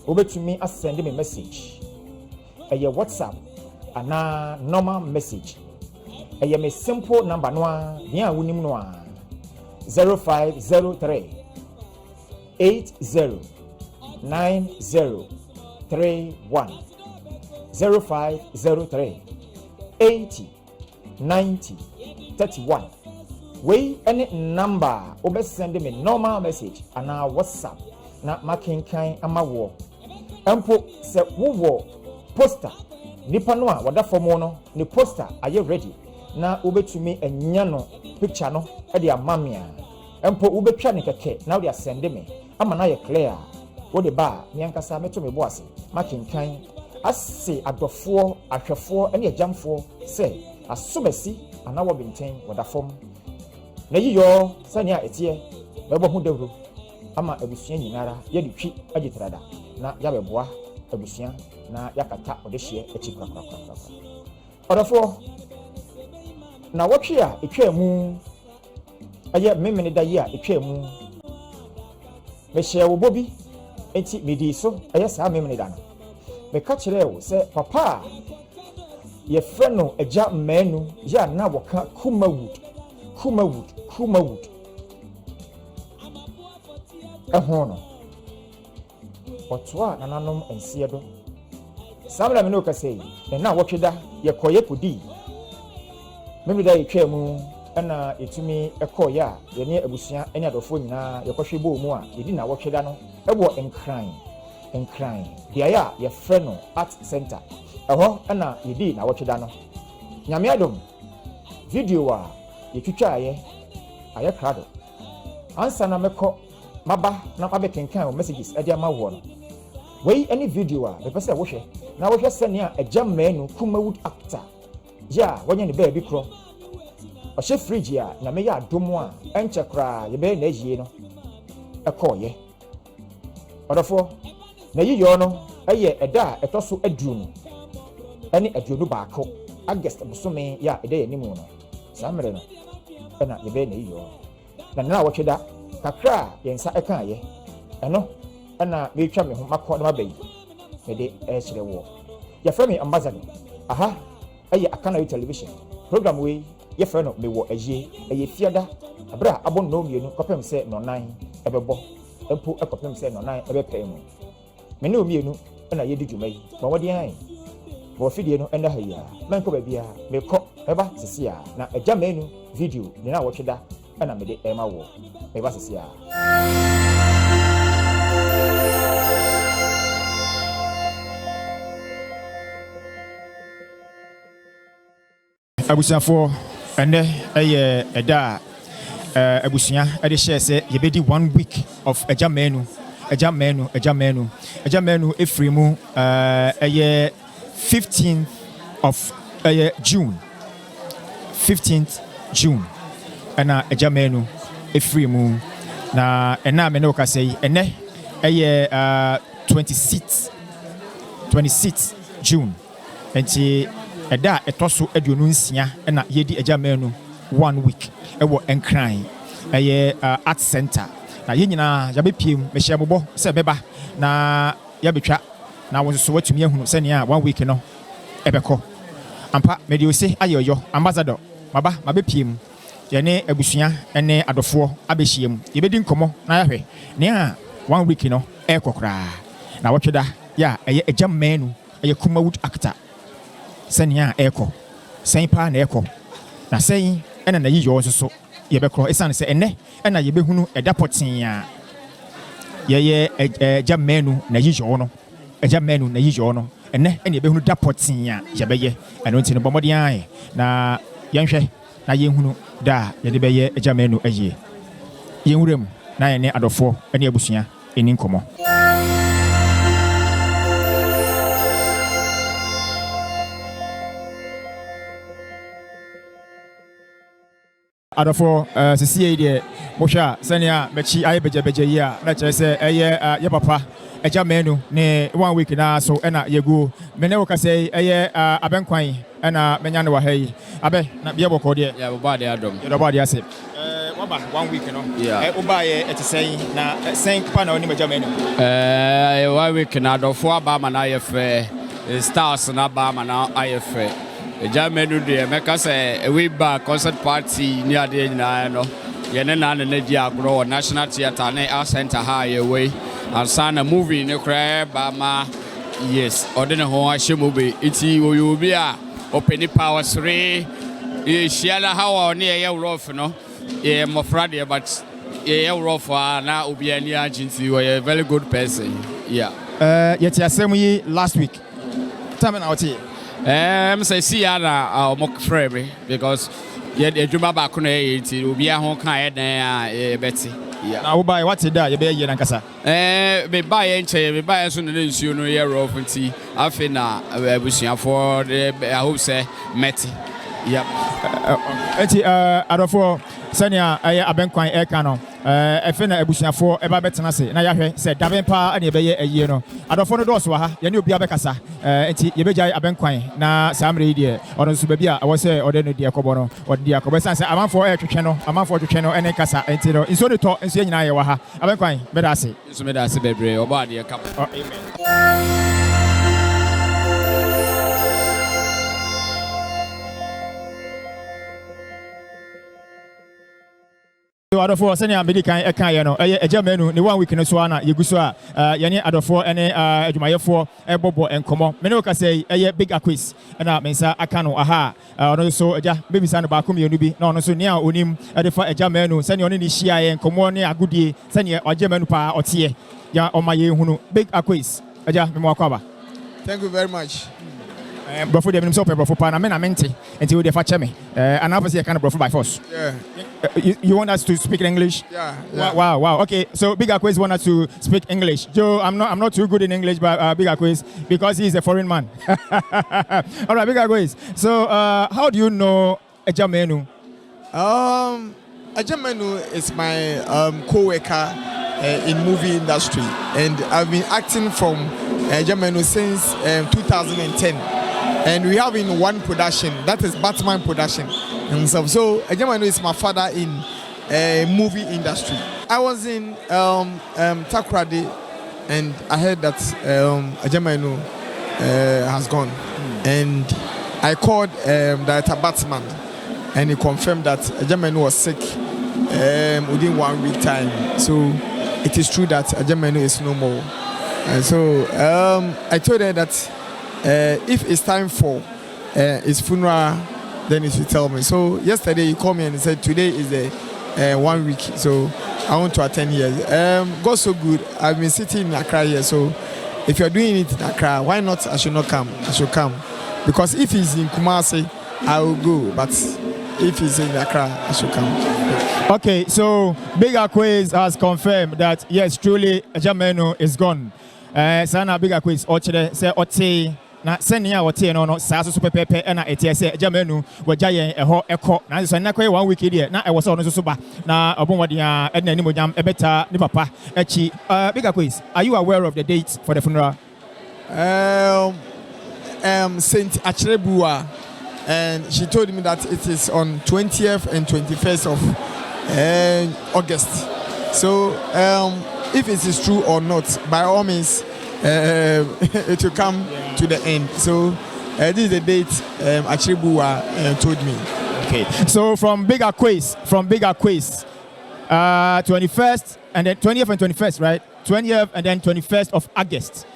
over to me as send me a message. A WhatsApp and a normal message. A me simple number noa, nia winim noa 0503 809031 0503 809031. We any number over send me normal message and our WhatsApp na making kind amawo. Empo se wo poster nipa no a wada form no ni poster are you ready na obetumi enya no picture no e de amamia empo obetwa ne keke na we send me ama na ye clear wo de ba me ankasa meto me bo ase making kind ase adofo ahwefo ene agyamfo se asomasi ana wo benten wada form na yiyo sania etie bebo hu dawro ama abusua nyinara ye de twi agitrada na yabeboa abusua na yakata odehye echi krakra odafo na wotwe a etwa mu aye memene da ye a etwa mu mehye wo bobi enti medi so aye saa memene da no me ka kire wo se papa ye freno agya MANU ya na woka Kumawood ahono otwa nananom ensie do samla me no ka sei na wotweda ye koye kodi memre da etwa mu na etumi ekoya ye ne abusua ene adofo nyina ye kohwe bo mu a edi na wotweda no ebo enkran dia ya ye freno art center eho na yedi na wotweda no nyame adom video a ye twitwa aye krado ansa na meko maba na kwabe kenkan o messages e dia ma wo no wey any video a be pese wo hwe na wo hwe senia agya MANU Kumawood actor ya wonye ne baabi kro o hye fridge a na me ya adomo a enche kra ye be na yie no ekoye odofo na yiyo no eye eda etoso aduru no ene aduonu baako August busome ya eda ye nimu no samre no na ye be na yiyo na wotweda kakra yensa eka ye eno na metwa me ho makọ na mabayi me de ehire wo ya frame ambassador aha aye akana television program we ye frame no Mewo aye fiada abra abon no mienu kopem se no nan ebebo empo ekopem se no nan ebepe mu me ne omienu na ye di dwumai ma wodi an bo fidie no enda ha ya man ko ba bia me ko eba sisi a na agya MANU video ni na wotweda na me de ema wo eba sisi a abusafo ene eye eda abusua ede share say ye bedi 1 week of agya MANU efrimu eye 15th of June 15th June ana agya MANU efrimu na ena me no ka say ene eye 26th June enti eda etoso aduonu nsia na yedi agya MANU 1 week ewo enkran eye art center na ye nyina ya bepiem me hye bobo se beba na ya betwa na wo so watumi ahunu se ne a 1 week no ebeko ampa mediose ayoyo ambassador maba mabepiem ye ne abusua ene adofo abehiem ye bedi nkomo na ya hwe ne a 1 week no ekokra na wotweda ya eye agya MANU eye Kumawood actor senia eko sen pa na eko na sen ena na yiyo so ye bekro esan se ene ena ye behunu edapotin a ye agya MANU na yiyo no agya MANU na yiyo no ene ena ye behunu dapotin a ye beye eno nti no bomodi an na yenhwe na yenhunu da ye de beye agya MANU aye yenwurem na ye ne adofo ene abusua eni nkomo adofo sisi de mohwa sania mechi aye beje yi a na kire se eye ye papa agya MANU ne 1 week na so na yegu mene wo ka se eye abenkwan na menya ne wa ha yi abe na bia boko de ya baba de adom ya baba de ase Waba 1 week no. Yeah. Oba ye ete say na sen pa na oni maja menu. 1 week na do fo aba ma na yefe stars na ba ma na ayefe. Germany de meka say we back concert party ni ade nyina no. Ye ne na na di agro National Theatre na Art Center ha ye we. And sana movie ne kra ba ma yes. Odene ho ahye movie iti obi a open power 3 shiala how on ye rough no. Yeah, my friend, but yeah, rough na obi ani agency. You are a very good person. Yeah. Yet you say me last week. Tell me now what you. Say see ana mock frame because yeah, the juma back on it will be a home kind Betty. Yeah. Now buy what's it there? You be here nankasa. Me buy enche, me buy soon the you know year rough and tea. I feel na we see for the I hope say Metty. Yep. Adofo senia aya abenkwan e ka no efe na ebusuafo eba betena se na yahwe se daben pa na ebeye ayie no adofo no doso ha ye ne obi abekasa enti ye beja abenkwan na samre yi de ono so bia wo se ode no de akobo no ode de akobo san se amanfo e twetwe no ene kasa enti no nso de to nso nyina ye wa ha abenkwan beda ase nso beda ase bebre oba ade ka amen. Adofo senia medikan e kan ye no eye agya manu ne 1 week no so ana yeguso a ye ne adofo ene adwumayefo e bobo enkomo me ne o ka say eye big quiz na mensa aka no aha ono so agya bebisa no ba ko mienu bi na ono so ne a onim e de fa agya manu senia ono ne hia ye enkomo ne agudie senia agya manu pa otie ya oma ye hunu big quiz agya me mo akwa ba. Thank you very much. Brofo de minim so pe brofo pa na me na mente enti we de fa che me and obviously I kind of brofo by force. Yeah. You want us to speak in English? Yeah. Wow. Okay, so Big Quiz want us to speak English. Joe, I'm not too good in English, but Big Quiz because he's a foreign man. All right, Big Quiz. So, how do you know Agya Manu? Agya Manu is my co-worker in movie industry, and I've been acting from Agya Manu since 2010, and we have in one production that is Batman production himself. So Agya Manu is my father in movie industry. I was in Takoradi, and I heard that Agya Manu has gone, and I called Director Batman, and he confirmed that Agya Manu was sick within 1 week time. So it is true that Agya Manu is no more. And so I told her that if it's time for his funeral, then he should tell me. So yesterday he called me and he said today is the 1 week, so I want to attend here. God's so good. I've been sitting in Accra here, so if you're doing it in Accra, why not? I should not come. I should come, because if he's in Kumasi, I will go. But if he's in Accra, I should come. Okay, so Big Quiz has confirmed that yes, truly Agya Manu is gone. Sana Big Quiz ochire say oti na senia oti no saa so pepepe na etie say Agya Manu wagya yen eho ekọ na so na koy 1 week there na e wo so no so ba na obonwode a e na ni mojam ebeta ni papa echi. Big Quiz, are you aware of the date for the funeral? Saint Achrebua, and she told me that it is on 20th and 21st of August. So if it is true or not, by all means, it will come to the end. So this is the date Achrebua told me. Okay. So from Big Quiz, 21st and then 20th and 21st, right? 20th and then 21st of August,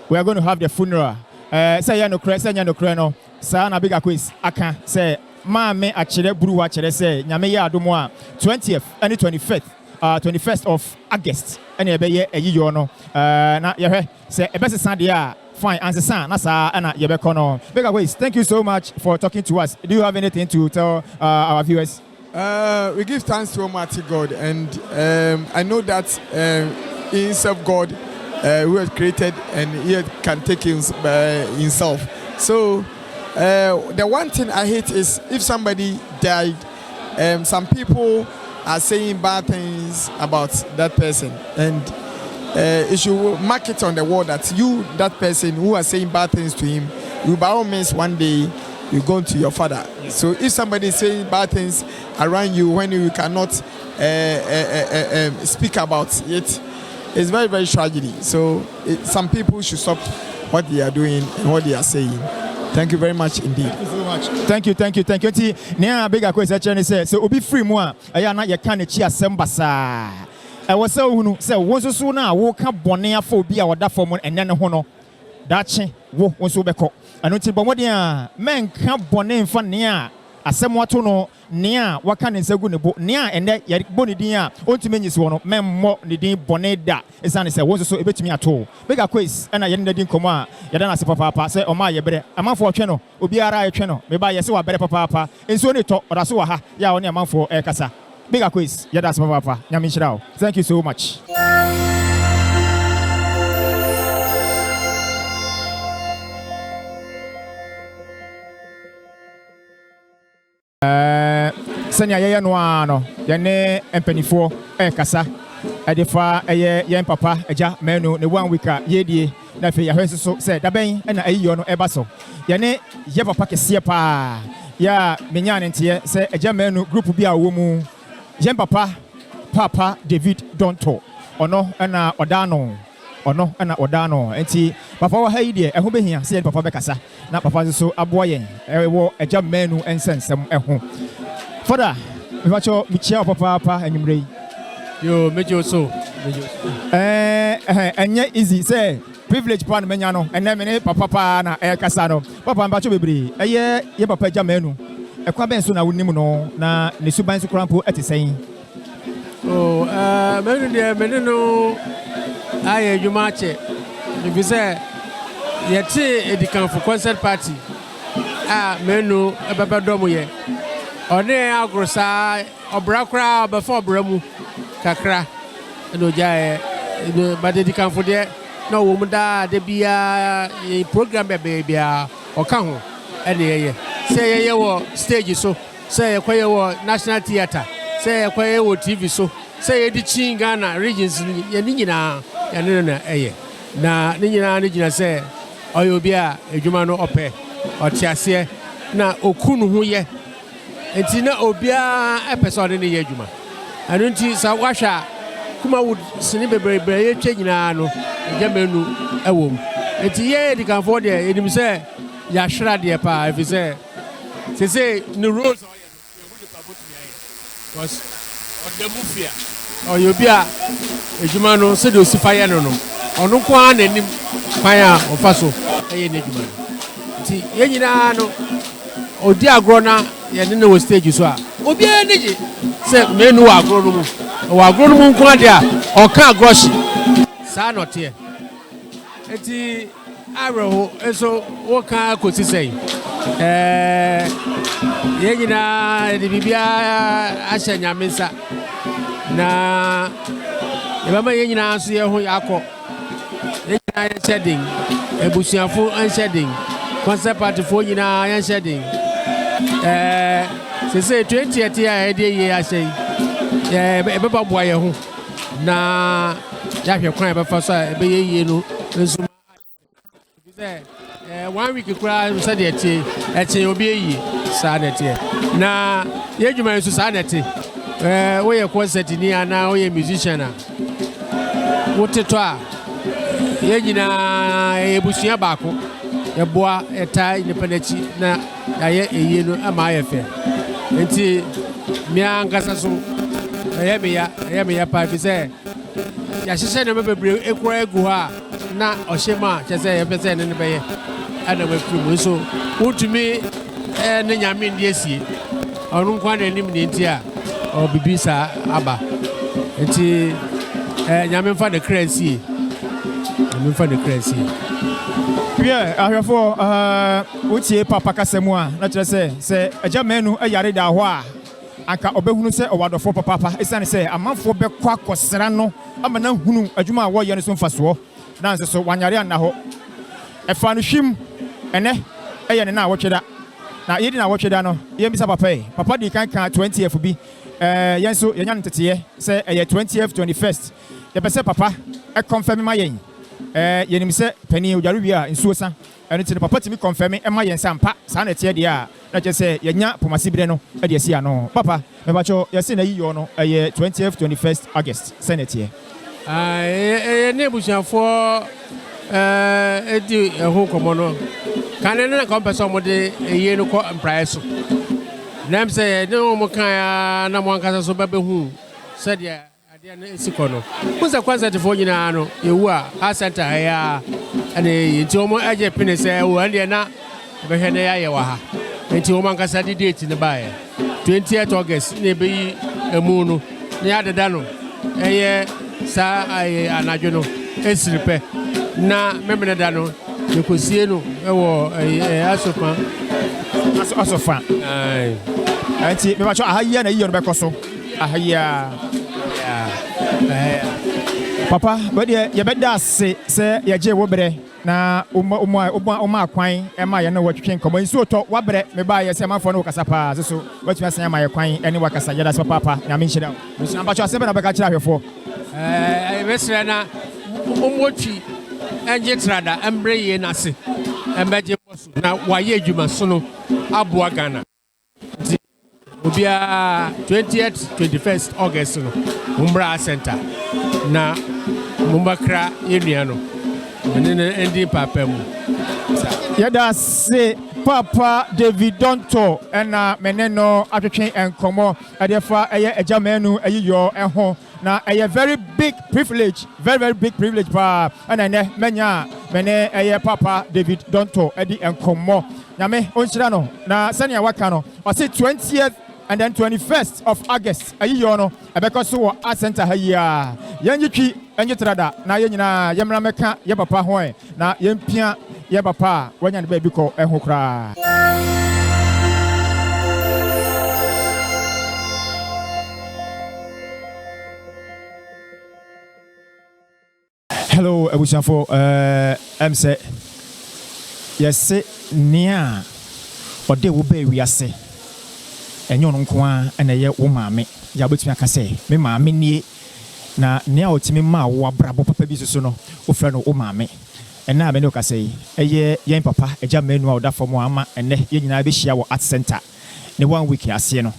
we are going to have the funeral. Say ya no kre no. Sa na Big Quiz aka say ma me akire buru wa kire say nyame ya adomo a 20th and 21st of August and e be ye ayiyo no na ye hwe say e be sesa de a fine answer na sa na ye be kono. Big Quiz, thank you so much for talking to us. Do you have anything to tell our viewers? We give thanks to Almighty God, and I know that in himself God who has created and he can take himself. So the one thing I hate is if somebody died, some people are saying bad things about that person, and it should mark it on the wall that you, that person who are saying bad things to him, will by all means one day you go to your father. So if somebody is saying bad things around you when you cannot speak about it, it's very, very tragedy. So some people should stop what they are doing and what they are saying. Thank you very much indeed. Thank you so much. Thank you. Nia big question say so obi free mu a eya na ye kan chi asem basa. E wo say hunu say wo so na wo ka bone afọ obi a woda fom enne ne ho no. Dachi wo so beko. Anu ti bomodin a men ka bone mfa ne a asem wato no ne a waka ne nsagu ne bo ne a enne ye bo ne din a ontumi nyisi wo no men mo ne din bone da esane se wo so ebetumi ato big quiz na ye ne din komo a ye da na se papa se o ma ye bere amanfo otwe no obiara ye twe no me ba ye se wa bere papa enso ne to oda so wa ha ya wo ne amanfo kasa big quiz ye da se papa nyame nshira. Thank you so much. Senya yeye no ano ye ne empanifo kasa edefa ye papa eja MANU ne 1 week a ye die na fe ya hwenso so se daben na ayiyo no eba so ye ne ye papa kese pa ya menya ne ntie se eja MANU group bi a wo mu ye papa David Donto ono na odano enti papa wa hayi de eho behia se papa be kasa na papa so aboa yen ewo eja MANU ensensem eho Father, we watch your Michelle Papa and you yo, Mejo so. And yet easy, say, privilege pan menano, and then Papa na air casano. Papa and Bacho Bibri, a year, ye papa jamenu. A quaben soon I would know, na Nisuban Crampo at the same. Oh, Menino, I you match it. If you say, yet it come for concert party. MANU, a babadomo ye. One agrosa obrakra before bramu kakra no jae but they can for there no woman da de bia program baby oka ho ene ye say ye wo stage so say ye kwaye wo national theater say ye kwaye wo TV so say ye di chin Ghana regions ye ni nyina ya ne na eye na ni nyina ni nyina say oyo bia adwuma no ope otiase na okunu ho ye enti na obia episode ne ye adwuma anu nti sa washa Kumawood sini bebrebe ye twa nyina no eja MANU ewom enti ye di kan for there enim say ya hwera de pa if say no rules was on the mafia o yo bia adwuma no se do sifaye no ono kwa na nim kwan a ofa so eye ne adwuma nti ye nyina no odi agro na ye ne no stage so a obi eniji se MANU agro no mu o agro no mu nko ade a o ka agroshi sa no te enti arrow eso wo ka ko ti sei ye nyina de bibia ahya nyamensa na e bama ye nyina so ye ho yakọ ye nyina ye shedding ebusuafo an shedding concept party fo nyina ye shedding se 20th year e dey ye ahye e beba boa ye ho na ya hwe kwan e befa so e be ye no nso se 1 week kura se de etie obi eyi sa na tie na ye dwuma nso sa na tie wo ye concert ni ana wo ye musician a wo teto a ye nyina ebusua baako ye boa eta independent na ya ye no ama ye fe enti mi angasa so ye me ya pa fi se ya hyehyɛ na bebre ekura egu ha na ohyema kyɛ sɛ ye pese ne be ye ana mafiri mu so wotumi ne nyame ndi asie ɔno nkwa na anim ne nti a ɔbibi sa aba enti nyame mfa de kransie yeah ahwefo wotie papa kasemu a na kyerɛ sɛ agya MANU ayare da hɔ a anka obehunu sɛ owadofo papa esane sɛ amanfo bɛkɔ akɔsra no ama na hunu adwuma a wɔyɛ no so mfasoɔ na nse so wanyare anna hɔ ɛfa no hwim ɛnɛ ɛyɛ ne na wɔtweda na yedi na wɔtweda no yɛmbisa papa di kan 20th bi yɛn so yɛnya no teteyɛ sɛ ɛyɛ 20th 21st yɛpɛ sɛ papa confirm ma yɛn yenim se pani odware wi a nsuo sa eno ti papa timi confirm e ma yen sampa sa na tie de a na che se yenya pomasi bire no e de sia no papa me ba cho yesi na yiyo no 20th 21st August senatie ne bushafo edi ho komo no kan ne na kompeso mo de eye no ko price nam say no mo kan na mo ankasa so ba behu said ya ade na esikono kuza kwanza tifo nyina no yewu a center ya ane nti o mo aje pine say wo ande na be hene ya ye wa ha nti o mo ankasa di date ne ba ye 20th August ne be yi emu no ne adeda no eye sa ai anadwo no esiripe na memene da no yekosie no ewo asofa ai anti me ba cho ahaya na yiyo no be koso ahaya papa we de ye beda se ye je wo bere na uma akwan e ma ye na watwetwen komo nsu to wa bere me ba ye se mafo no kasa pa so watumi asan ma ye kwan ene wakasa yeda se papa na me nhyira nsu na ba cho se be na be ka kira hwefo mesra na umwochi enje trada embre ye na se embeje bosu na waye adwuma so no aboa Ghana obia 20th 21st August no Umbra Center na mumbakra yenua no menene endi papa mu yada se Papa David Donto ena meneno atwetwen enkomo adefa eye AGYA ayiyo eho na eye very big privilege very big privilege pa ena ne menya mene eye Papa David Donto edi enkomo nyame onhyira no na sania waka no o say 20th and then 21st of August ayiyo no ebeko so wo a center hayia yenjitwi enyitrada na yenyina yemra meka ye papa ho na yempia ye papa wanya ne ba bi ko eho kra. Hello Abushanfo em say yes nia ode wo ba wiase enyo no nko a na ye wo maame ya betumi aka say me maame nie na nia otimi ma wo abrabo papa bi so no wo fra no wo maame ena me no ka say eye yen papa AGYA a oda fo ama ene ye nyina be hia wo art center ne 1 week ase no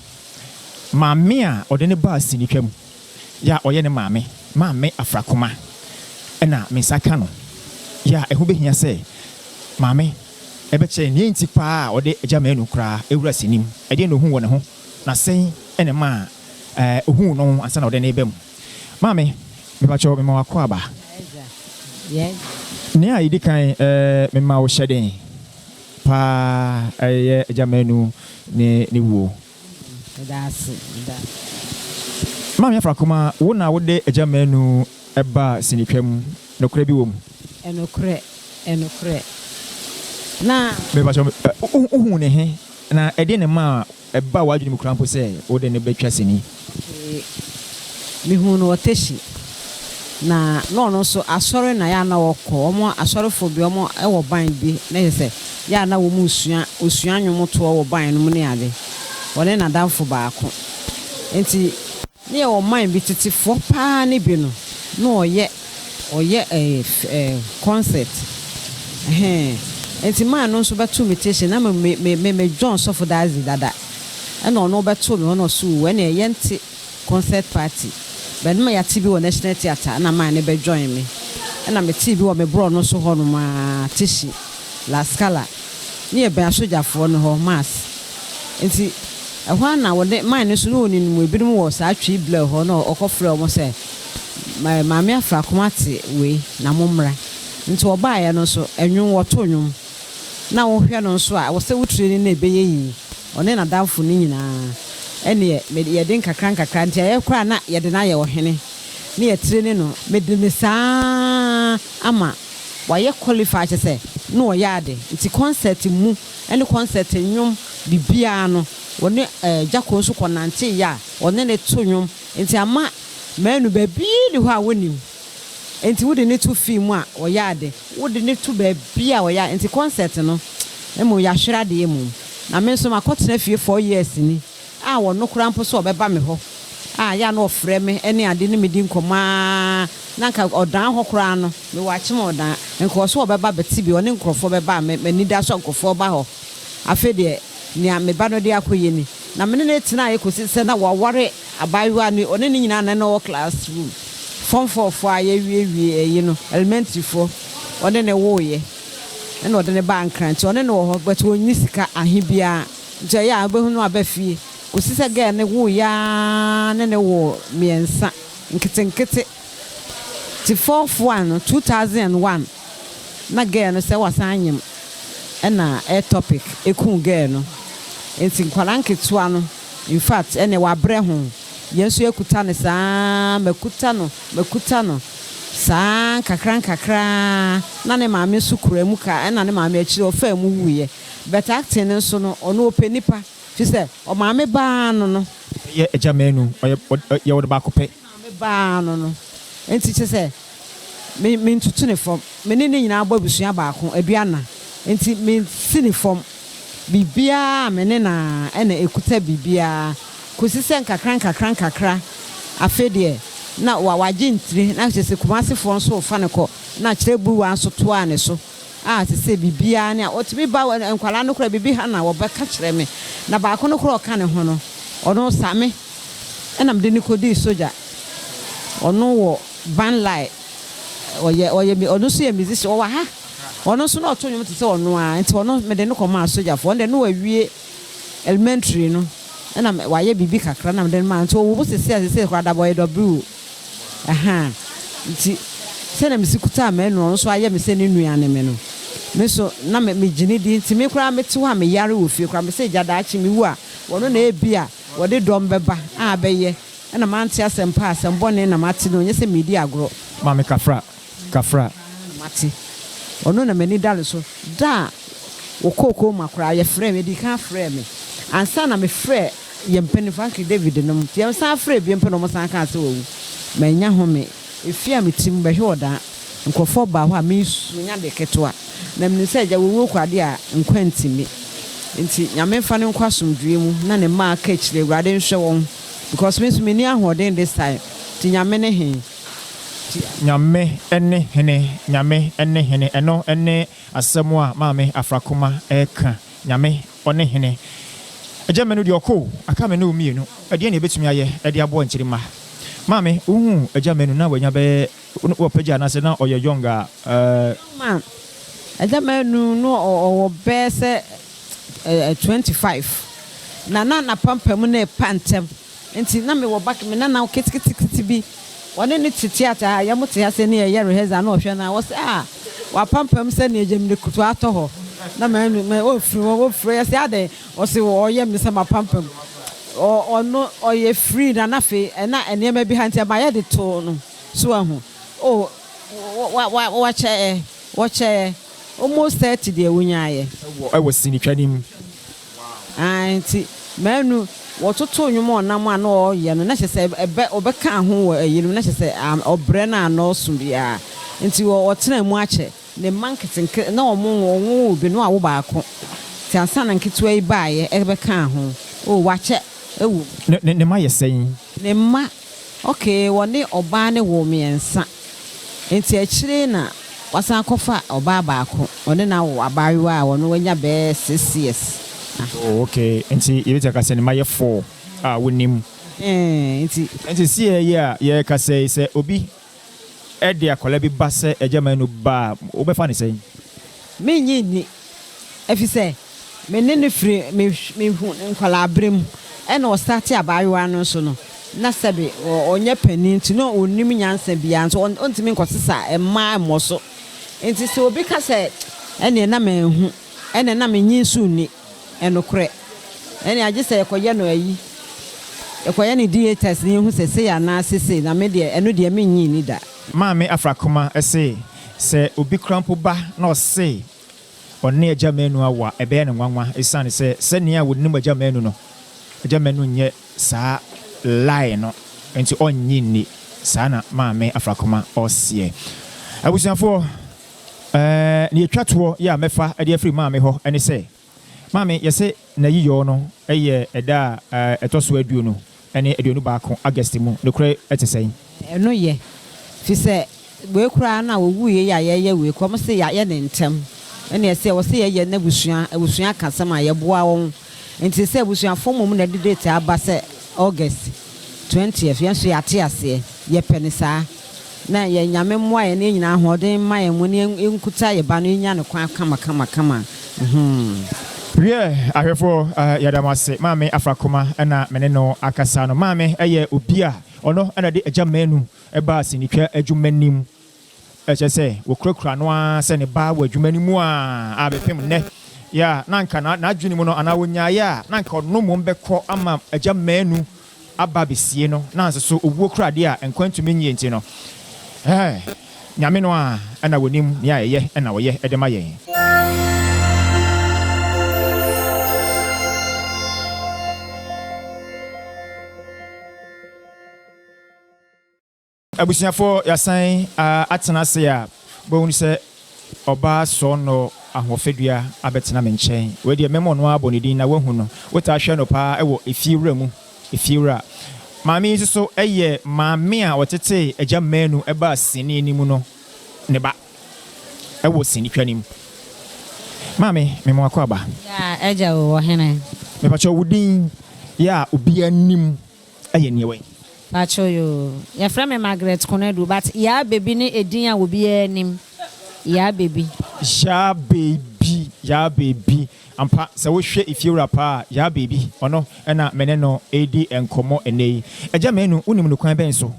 maame a ode ne ba sini twam ya oye ne maame afrakoma ena me saka no ya ehu be hia say maame ebe che ni nti pa ode AGYA kra ewura sinim ede no hu wo ne ho na sen ene ma ohu no ansa na ode ne bem maame me ba cho me ma wakọ aba yes ne a yidi kan me ma wo hyeden pa AGYA ne wo that's maame afrakoma wo na wo de AGYA eba sinitwam no kra bi wo mu enokre na me ba cho ohu ne he na ede ne ma eba wadwene mu krampo se wo de ne betwa sini mi hu no oteshi na no so asore na ya na wokọ omo asore fo bi omo e wo ban bi na se ya na wo mu osua nwom to wo ban no mu ne ade wone na danfo baako enti ne wo man bi titifo pa ne bi no no oye concert enti man no so beto invitation na me John so for that dada e no beto me no so we na yente concert party but my TV on National Theatre na man be join me na me TV wo me bro no so ho no ma tishi la scala ni e be asojafo no ho mass enti ehwa na wo de man no so no ni mu ebirum wo sa atwi bla ho no okofre o mo se my maame afra komate we na momra nti oba ya no so enwun wo to nwun na wo hwe no so a wo se wutire ni na ebeye yi one na danfo ni nyina ene ye den kakran nti ye kra na ye de na ye ohene ne ye tire ne no medine saa ama wa ye qualify che no ye ade nti concert mu ene concert nwum bibia no woni jako so konante ya one ne to nwum nti ama MANU ba bi ni ho a wonim enti wode ne to film a wo ye ade wode ne to ba bi a wo ya nti concert no emo ya hwera de emu na me so makotena fie 4 years ni a wo no kura mpo so obeba me ho a ya no ofre me ene ade ne medi nkoma nanka odan ho kora no me wache mo odan enko so obeba beti bi one nkrofo beba me ni da so nkrofo ba ho afi de nia me ba no de akoye ni na me ne tina ayekosi se na waware abayiwa ni one ni nyina na no classroom form 4 fo aye wie no elementary fo one ne wo ye na ode ne ba ankranti one ne wo ho but wonni sika ahibia nje ya abehu no abafie osise ga ne wo ya ne wo miensa nkete ti fourth one 2001 na ga no se wasanyem na a topic ekun ga no enti nkwara nketua no in fact ene wa bre ho yenso ekuta ne saa mekuta no saa kakra na ne maame sukura mu ka na ne maame akire ofa mu wuye but acting nso no ono openipa fi se o maame ba no ye eja menu ye wo ba kope maame ba no enti che se me ntutu ne fom me ne nyina agba busua ba ko aduana enti me sini fom bibia me ne na ena ekuta bibia kosise nkakra afedie na waje ntire na chese kumase fo nso fa ne ko na kire buwa nso to ane so se bibia ne otimi ba enkwala no kura bibi ha na wo beka kire me na ba ko no kura oka ne ho no ono same enam de ni kodi soja ono wo ban lai oye mi ono so ye musician wo wa ha ono so na oto nyum te se ono a nti ono me de no ko ma soja fo nde no wawie elementary no na waye bibi kakra na mden ma nti wo sese kwa da boy w aha nti se na misikuta amenu no so aye me se ne nuane me no me so na me gini di nti me kra meti wa me yare wo fie kra me se jada achi me wu a wono na ebia wo de dom beba a beye na ma nti asempa asembo ne na mati no nyese media agro ma me kafra mati ono na mani dale so da wo kokoko makra ye frɛ me di ka frɛ me ansa na me frɛ ye mpeni Frank David no ye san frɛ bi mpeni mo san ka se wo manya ho me efia me tim bɛhwe oda nkofo ba ho a me sunya de keto a na me se ja wo kwade a nkwantimi nti nyame fa ne nkwa somdue mu na ne ma ka kire urade nhwe won because me ni ahoden this time ti nyame ne he nyame ene hene eno ene asemu a maame afrakoma eka nyame one hene eje menu de okọ aka menu mienu ede ne betumi aye ede abo nchirima maame uhu eje menu na wanya be wo pagya na se na oye yonga man eje menu no o bese 25 na pampam na pantem enti na me wo back me na kitikiti bi one ne theater ya mote ya se ne ya reheza na ohwe na wo se wa pampam se ne ejem ne kutu ato ho na me wo free ya se ade wo se wo ye me se ma pampam ono oye free na fe na ene ma bi hanti ma ya de to no so ahu wa che almost 30 de wunyaye I was sinikwanim anti MANU wototo nwumo onam ana o ye no na hyese ebe obeka ho wo ayirim na hyese obre na no so bia nti wo tena mu ache ne marketing na omo obi no awo baako ti ansa na nketo ai baaye ebeka ho o wache ewu ne ma yesen ne ma okay woni oba ne wo miensa nti akire na wasan kofa oba baako woni na wo abayiwa a wono wanya be 6 years. Oh, okay. Enti yebeta ka se ne maye 4 wonim. Enti si ye ka se obi e de akola bi ba se eja MANU ba obefa ne se. Me nyini efise me ne ne free me hu nkola abrem e na o start abayiwa no so no na sebe onye pani nti no onim nyansa bia nso ontimi nkosesa emma moso enti se obi ka se ene na me hu ene na me nyinsu ni enokre ene agise ekoye no ayi ekoye ni dieters ni hu sese ya na sese na me de eno de me nyi ni da maame afrakoma ese se obi krampo ba na ose onne eja MANU awa ebe ne nwanwa esane se ne a wonim eja MANU no eja MANU nye saa lie no enti onyi ni saa na maame afrakoma osie abusiafo ni etwato ya mefa ade afri maame ho ene se maame yese na yiyo no eye eda etoso aduonu ene aduonu baako August mu no kure etesɛn eno ye fi se we kura na wo wuye ya ye we kom se ya ye ne ntem ene se wo se ye na busua kasama ye boa won enti se busua fomom na date aba se August 20th yanso ya te ase ye penisa na ye nyame mmoa ye ne nyina ahoden ma ye mu ne enkuta ye ba no nya ne kwan kama Yeah, ahwefo yadamase mame afrakoma na mene no akasa no mame eye obi a ono na de agya manu eba sinikwa adwumanim se wokrakura no a se ne ba wa adwumanimu a abepem ne ya nanka na adwuni mu no ana wonya ya nanka no mo mbekọ ama agya manu aba besie no na nso obuo krade a enkwantu menye enti no nyame no a ana wonim ne ayeye na woye edema yen abusiafo yasan atena se ya bo se oba so no ahofedua abetena menchen we de memo no abonidin na wahu no wota hwe no pa ewo efiwura mu efiwura maami so eye maami a wotete agya manu eba sini ni mu no ne ba ewo sini twanim maami memo akwa ya agya wo hene me pa cho wudin ya obi anim eye niewe Pacho yo. Ya frame Margaret Konedu, but ya baby ni edin a obi anim. Ya baby. Ya baby. Ampa se wo hwe ifiura pa ya baby. Ono na mene no edi enkomo enei. Agya manu unim no kwan ben so.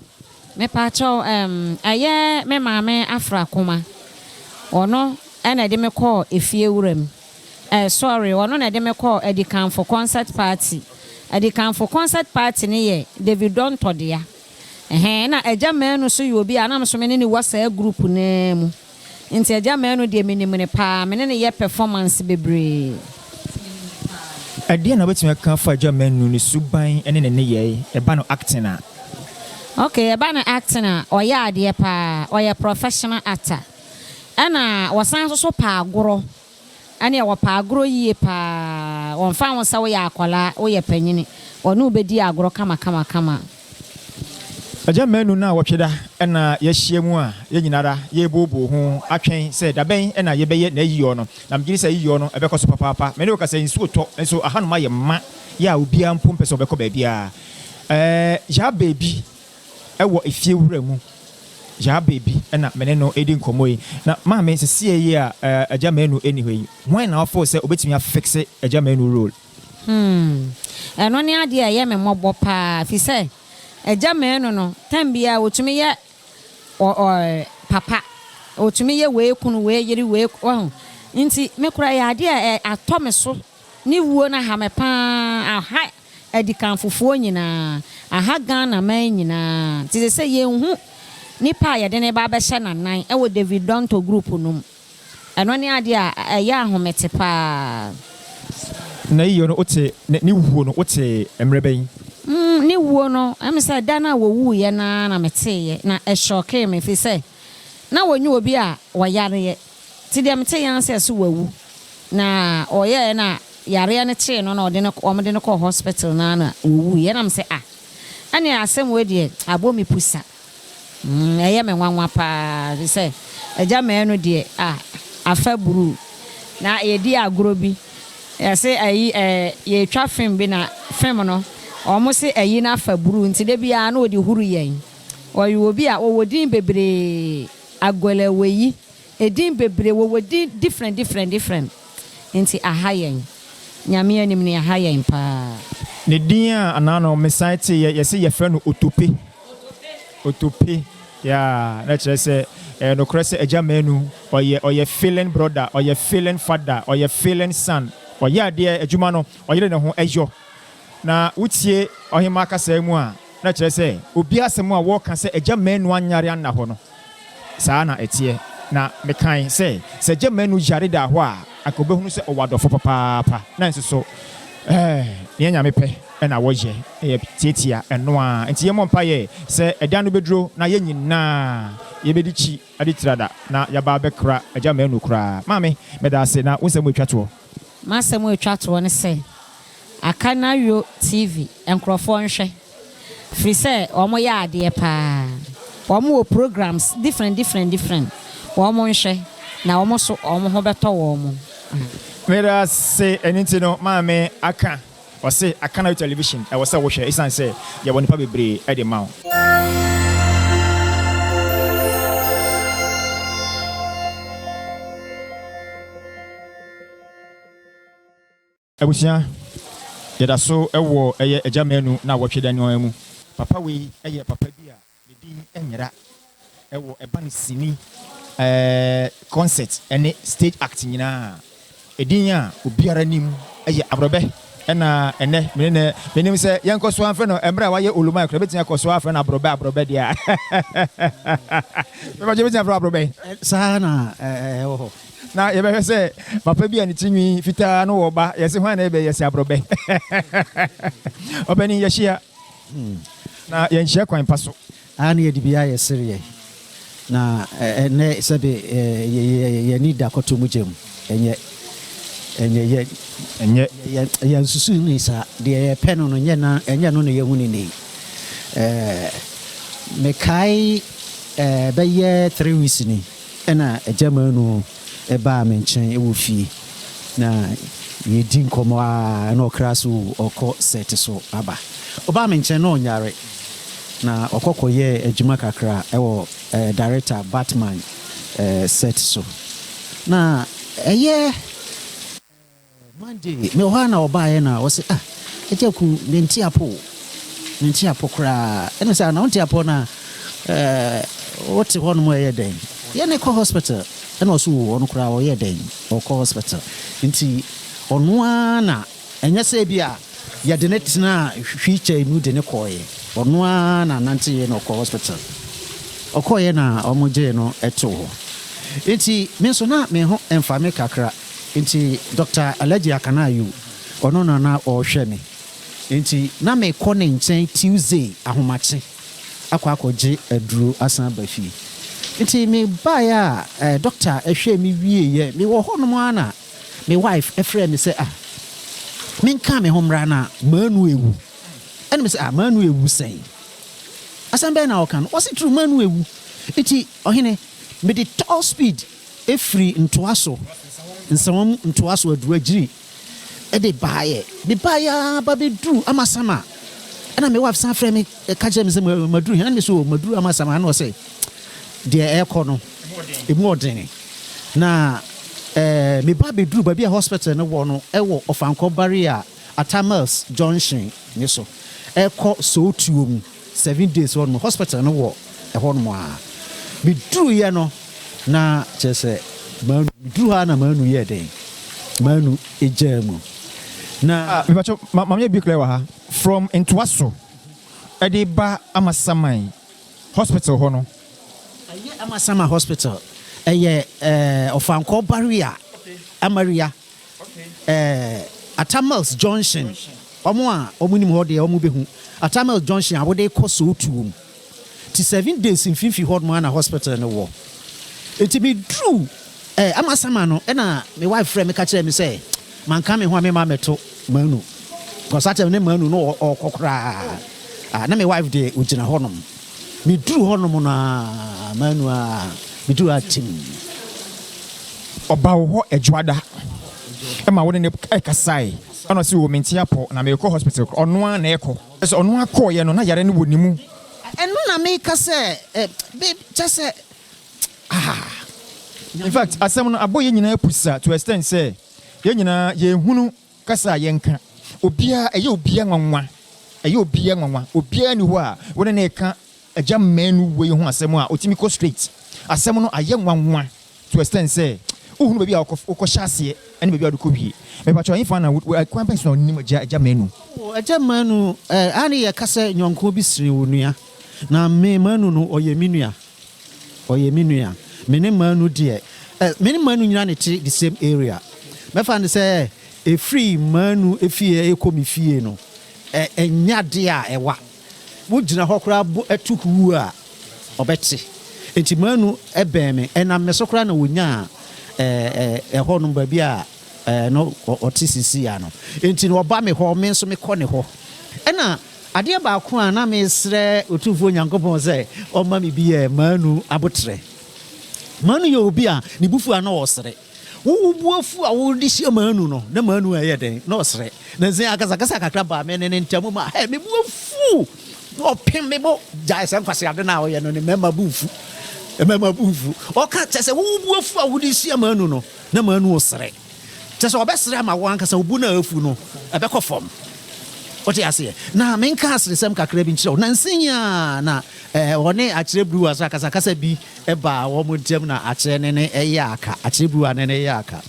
Me pacho aye me maame afra koma. Ono na de me call efiewuram. Sorry, ono na de me call edikan for concert party. Adi kan for concert party ni ye David Don Todia na agya manu so yo bi anam so me ne wasa group na mu nti agya manu de me ne pa me ne ye performance bebre adi na betime kan fa agya manu ni suban ene ne ye e ba no acting a okay e ba no acting a oya ade pa oya professional actor ana wasan so pa agoro ani awapa agro yie pa wonfa won sa wo ya akola wo ye panyini wonu bedi agro kama agya manu na wotweda na ye hyiemu a ye nyinara ye bobo ho atwen se daben na ye beye na yiyo no na mgiri se yiyo no ebekoso papa me ne wo ka se nsu to nso ahanu ma ye ma ya obi ampo mpese obekọ ba bia ya baby ewo efiewura mu ya baby na mene no edi nkomoyi na maame se sie yi a agya manu eni hɔ yi when na ofo se obetimi afix agya manu role eno ne ade a ye me mobo pa fi se agya manu no tambia otumi ye papa otumi ye we kunu we yiri we nti me kura ya ade a atome so ni wuo na ha me pa aha edikan fufuo nyina aha Ghana man nyina ti se ye hu nipa ya de ne ba be hye nanan e wo David Donto group num eno ne ade a ya ahomete pa na iyo no ote ni wuo no ote emreben ni wuo no am say dana wo wu ye na meteye na e shock me fi say na wonyu obi a wo yare ye ti dem te yan say so wawu na oye na yare ne che no na ode ne omde ne ko hospital na wu ye na me say ani asem we de abomi pusa eye me nwanwa pa se agya manu de afa buru na ye di agro bi se ayi ye twa film bi na film no omo se ayi na afa buru nti de bia na odi huru yen oyi obi a wodin bebre agwele weyi edin bebre wodin different nti ahayen nyame anim ne ahayen pa ne din a anano me site ye se ye fa no otope ya na chere se no krese agya manu oye feeling brother oye feeling father oye feeling son oye ade adwuma no oye ne ho ejo na utie ohima kasa mu a na chere se obi asem a wo ka se agya manu anyare anna ho no saa na etie na mekan se agya manu jare da ho a akobehunu se owadofo papa na nso ne nyame pe na woje tietia eno a nti yemo mpa ye se eda no bedro na ye nyina ye bedichi aditrada na yaba bekra agya manu kra mame meda se na wonsem atwato masem atwato ne se Akanayo TV enkrofo nhwe fi se omo ya ade pa wɔn programs different wɔn nhwɛ na wɔn so wɔn ho bɛtɔ wɔn. Mera say anything no maame aka or say Akana television I was say wo hwɛ isan say ya wɔ nipa bebree e de ma wo. Abusia yɛda so ɛwɔ ɛyɛ agya manu na wɔtwe da nneɛma mu papa wei ɛyɛ papa bi a ne din ɛnyera ɛwɔ ɛba ne sini concert ɛne stage act nyinaa ɛdin a obiara nim ɛyɛ abrɔbɛ ɛna ɛnɛ menim sɛ yɛnkɔ so amfɛ no ɛmmerɛ a wayɛ oluma kora bɛtumi akɔ so afɛ no abrɔbɛ deɛ mɛbagye bɛtumi afrɛ abrɔbɛ saa na ɛwɔ hɔ na yɛbɛhwɛ sɛ papa bi a ne tinwi fitaa no wɔ ba yɛse hwan na yɛbɛyɛ sɛ abrɔbɛ ɔbɛni yɛhyia na yɛnhyia kwan pa so ne yɛde biaa yɛ sereɛ na ɛnɛ sɛbe yɛni da kɔtɔ mu gyam ɛnyɛ yɛnsusu ne saa deɛ yɛpɛ no no ɛnyɛ no na yɛhu ne nei mekae bɛyɛ 3 weeks ni ɛna agya MANU ɛbaa me nkyɛn ɛwɔ fie na yɛdi nkɔmmɔ a na ɔkra so ɔkɔ set so aba ɔbaa me nkyɛn na ɔnyare na ɔkɔkɔyɛ adwuma kakra ɛwɔ director Batman set so na ɛyɛ Monday me hɔ na ɔbaeɛ na ɔsɛ ɛgya ku ne nti apo koraa ɛne sɛ na wonti apo na wote hɔ no mu ɛyɛ dɛn yɛne kɔ hospital ɛna ɔso ɔno koraa ɔyɛ dɛn ɔkɔ hospital nti ɔno a na ɛnyɛ sɛ bi a yɛde ne tena hwehwɛ mu de ne kɔɔyɛ ɔno a na nante na ɔkɔ hospital ɔkɔɔyɛ na ɔmogye no ɛto hɔ nti me nso na me ho ɛmfa me kakra nti Dr. AGYA Kanayo ɔno na ɔhwɛ me nti na me kɔ ne nkyɛn Tuesday ahomakye akɔgye aduro asan ba fie nti me bae a doctor ehwɛ me wie me wɔ hɔ no ana me wife efrɛ me sɛ menka me homra na MANU ewu ɛne me sɛ MANU ewu sɛn asan bɛn na ɔka no wɔse true MANU ewu nti ɔhene me de top speed efiri ntoa so nsɛm ntoa so aduru agyiri ɛde bae me bae ba be duru amasama ɛna me wife san frɛ me ka kyerɛ me sɛ maduru hɛn me so maduru amasama na ɔsɛ deɛ ɛkɔ no emu ɔden na me ba beduru ba bi a hospital no wɔ no ɛwɔ Ofankɔ barrier Atamels Junction ne so ɛkɔ Sotuo mu 7 days hɔ no hospital no wɔ ɛhɔ no a beduru yɛ no na kyerɛ sɛ MANU beduru ha na MANU yɛ den MANU egya mu na me bacho mamye bi clear wa ha from Ntoaso ɛde ba Amasaman hospital hɔ no Amasama hospital Ofankɔ barrier Amaria Atamels Junction ɔmo a ɔmo nim hɔ de ɔmo behu Atamels Junction a wode kɔ Sotuo mu ti 7 days mfimfi hɔ no na hospital no wɔ enti me dru Amasama no ɛna me wife frɛ me ka kyerɛ me sɛ manka me ho a me ma meto MANU because atem ne MANU no ɔkɔkora na me wife de ogyina hɔ nom me dru hɔ nom na MANU a me dru atim ɔba wo hɔ adwada ɛma wo ne ɛkasae ɛna ɔse wo menti apɔ na mekɔ hospital ɔno a na ɛkɔ ɛsɛ ɔno akɔɔyɛ no na yare ne wɔ ne mu ɛno na meka sɛ kyɛ sɛ in fact asɛm no abɔ yɛ nyinaa pusa to extent sɛ yɛ nyinaa yɛhunu kasa a yɛnka obiara ɛyɛ obiara nwanwa obiara ni hɔ a wo ne ɛka agya MANU wei ho asɛm a otimi kɔ straight asɛm no ayɛ nwanwa to extent sɛ uhunu baabi a wokɔ hyɛ aseɛ ɛne baabi a wode kɔ wie mepatwɛ ɔyɛmfa na kwan pɛn so na ɔnim agya MANU agya MANU ane yɛka sɛ nyɔnko bi sere wo nua na me MANU no ɔyɛ me nua me ne MANU deɛ me ne MANU nyina ne te the same area mɛfa ne sɛ ɛfiri MANU ɛfie ɛkɔ me fie no ɛnya deɛ a ɛwa wogyina hɔ koraa ɛto hu a ɔbɛte enti MANU ɛbɛn me ɛnam me so koraa na wonya ɛhɔ no baabi a no ɔte sisi ya no enti no ɔba me hɔ me nso me kɔ ne hɔ ɛna adeɛ baako a na mesrɛ otufo nyankopɔn sɛ ɔma me bi yɛ MANU abotrɛ MANU yɛ obi a ne bufu a na ɔsere wo buafu a wo de hyɛ MANU no na MANU ɛyɛ den na ɔsere na sɛ akasakasa kakra ba me ne ntamu ma me buafu no pem me bo gyae sɛ nkwase ade na ɔyɛ no ne mema bufu ɔka kyɛ sɛ wo buafu a wo de hyɛ MANU no na MANU ɔsere kyɛ sɛ ɔbɛsere ama wo ankasa wo bu na afu no ɛbɛkɔ fam What you say? Na menka asresem kakra bi nkyerɛ na nsenya na wɔne akyerɛ bru asa kasa bi ɛba wɔ mo ntem na akyerɛ ne ɛyɛ aka akyerɛ bru ne ɛyɛ aka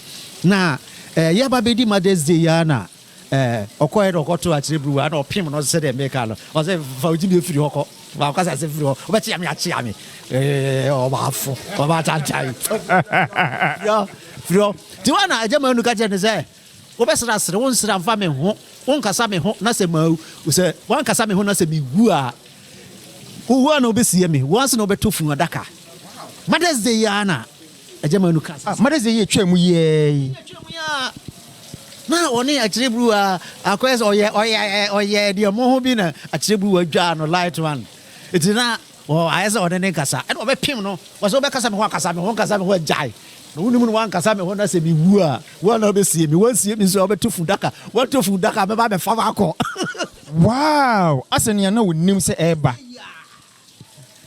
na yɛba bɛdi Mother's Day ya na ɔkɔɛ dɛ ɔkɔto akyerɛ bru na ɔpem no sɛ dɛ meka no ɔsɛ fa wogyi me firi hɔ kɔ ba kasa sɛ firi hɔ wobɛkyea me akyea me ɔbaafo ɔbaatantae ya firi hɔ nti wa na agya MANU ka kyerɛ ne sɛ wobɛsra asere wo nsra mfa me ho wonkasa me ho na sɛ mawu sɛ woankasa me ho na sɛ mewu a wowu a na wobɛsie me woanse na wobɛtɔ funu adaka Mother's Day ya na agya MANU ka Mother's Day yɛ twa mu yɛ na ɔne akyerɛ bru a akɔyɛ sɛ ɔyɛ deɛ mo ho bi na akyerɛ bru adwa no light one ɛti na ayɛ sɛ ɔne ne nkasa ɛna ɔbɛpem no wɔ sɛ wobɛkasa me ho akasa me ho agyae na wonim no wankasa me ho na sɛ mewu a woana wobɛsie me wansie me nso wobɛto fu daka woato fu daka bɛba bɛfa baakɔ wow asɛ nea na wonim sɛ ɛba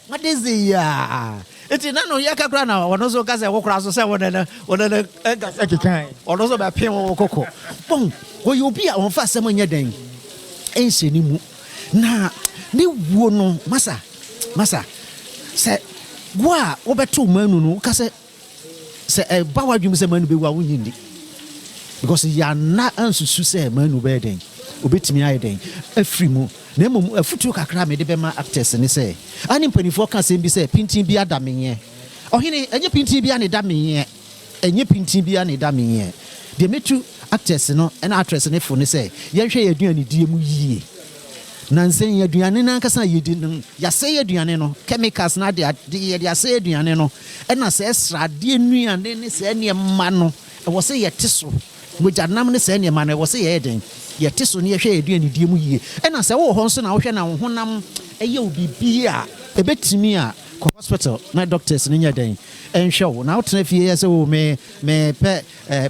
Mother's Day ya eti na no yɛka kora na ɔno nso ka sɛ wokora so sɛ wɔne ɛnkasa ɛkekan ɔno nso bɛpem wo kɔkɔ bɔn wɔyɛ obi a wɔmfa asɛm nyɛ dɛn ɛnhyɛ ne mu na ne wuo no masa sɛ wo a wobɛto MANU no woka sɛ ba wadwum sɛ MANU bɛwu a wonyindi because yɛana ansusu sɛ MANU bɛyɛ dɛn obɛtumi ayɛ dɛn afiri mu na mmom afutuo kakra mede bɛma actors ne sɛ ane mpanimfoɔ ka sɛm bi sɛ pintin bi ada menyɛ ɔhene ɛnyɛ pintin bi ane da menyɛ deɛ mɛtu actors no ɛna actress ne fo ne sɛ yɛnhwɛ yɛ aduanedie mu yie na nsɛn yɛ aduane no ankasa yɛdi no yɛasɛ yɛ aduane no chemicals na yɛde asɛ aduane no ɛna sɛ ɛsradeɛ nnuane ne sɛ nneɛma no ɛwɔ sɛ yɛte so mogyanam ne sɛ nneɛma no ɛwɔ sɛ yɛyɛ den yɛte so ne yɛhwɛ yɛ aduanedie mu yie ɛna sɛ wowɔ hɔ nso na wohwɛ na wo honam ɛyɛ wo biribi a ɛbɛtumi a kɔ hospital na doctors ne nyɛ den ɛnhwɛ wo na wotena fie yɛ sɛ wo mepɛ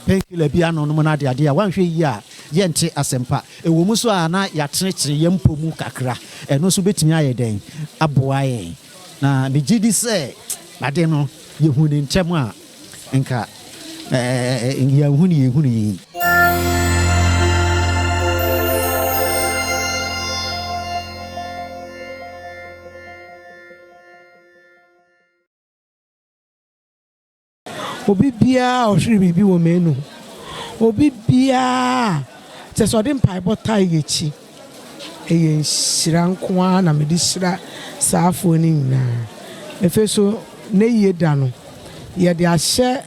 painkiller bi ano no mu no adeade a woanhwɛ yi a yɛnte asɛmpa ɛwɔ mu so a na yɛatenekyere yɛ mpɔ mu kakra ɛno nso bɛtumi ayɛ den aboa yɛn na megye di sɛ ade no yɛhu ne ntɛm a nka yɛhu ne yi obi biara ɔhwere biribi wɔ MANU obi biara sɛ sɛ ɔde mpaebɔ tae yɛkyi ɛyɛ nhyira nko ara na mede hyira saafoɔ no nyinaa ɛfɛ so ne yie da no yɛde ahyɛ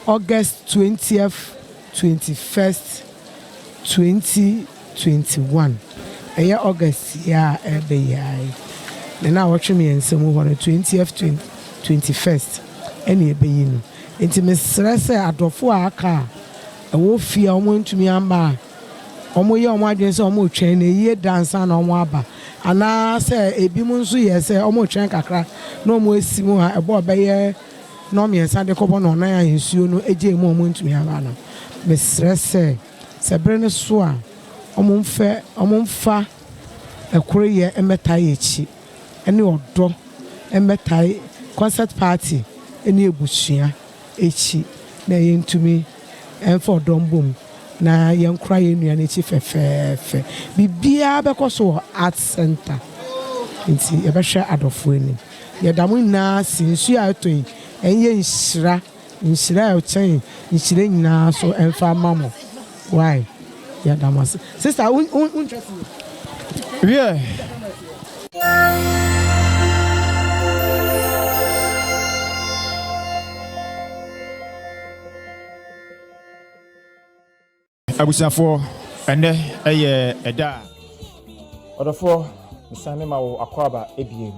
August 20th 21st 2021 ɛyɛ August yɛ a ɛbɛyɛ na na wɔtwe mmiɛnsa mu hɔ no 20th 21st ɛne ɛbɛyi no nti mesrɛ sɛ adɔfo a aka a ɛwɔ fie a ɔmo ntumi amba a ɔmo yɛ ɔmo adwene sɛ ɔmo twɛn na ɛyie dansa na ɔmo aba anaa sɛ ebi mu nso yɛ sɛ ɔmo twɛn kakra na ɔmo esi mu ha ɛbɔ ɔbɛyɛ na ɔmiɛnsa de kɔbɔ na ɔnan ahensuo no egye mu ɔmo ntumi aba no mesrɛ sɛ bere no so a ɔmo mfa ɛkoro yɛ ɛmɛta yɛ akyi ɛne ɔdɔ ɛmɛta concert party ɛne ebusua ekyi na yɛntumi ɛmfa ɔdɔ mbom na yɛnkora yɛ nnuane ekyi fɛfɛɛfɛ biribiara bɛkɔ so wɔ art center nti yɛbɛhwɛ adɔfoɔ anim yɛda mo nyinaa si nsuo a ɛtɔ yi ɛnyɛ nhyira a ɛkyɛn nhyira nyinaa so ɛmfa ama mo why yɛda mo ase sister yeah abusuafoɔ ɛnɛ ɛyɛ ɛda a ɔdɔfoɔ mesan mema wo akɔaba ebiem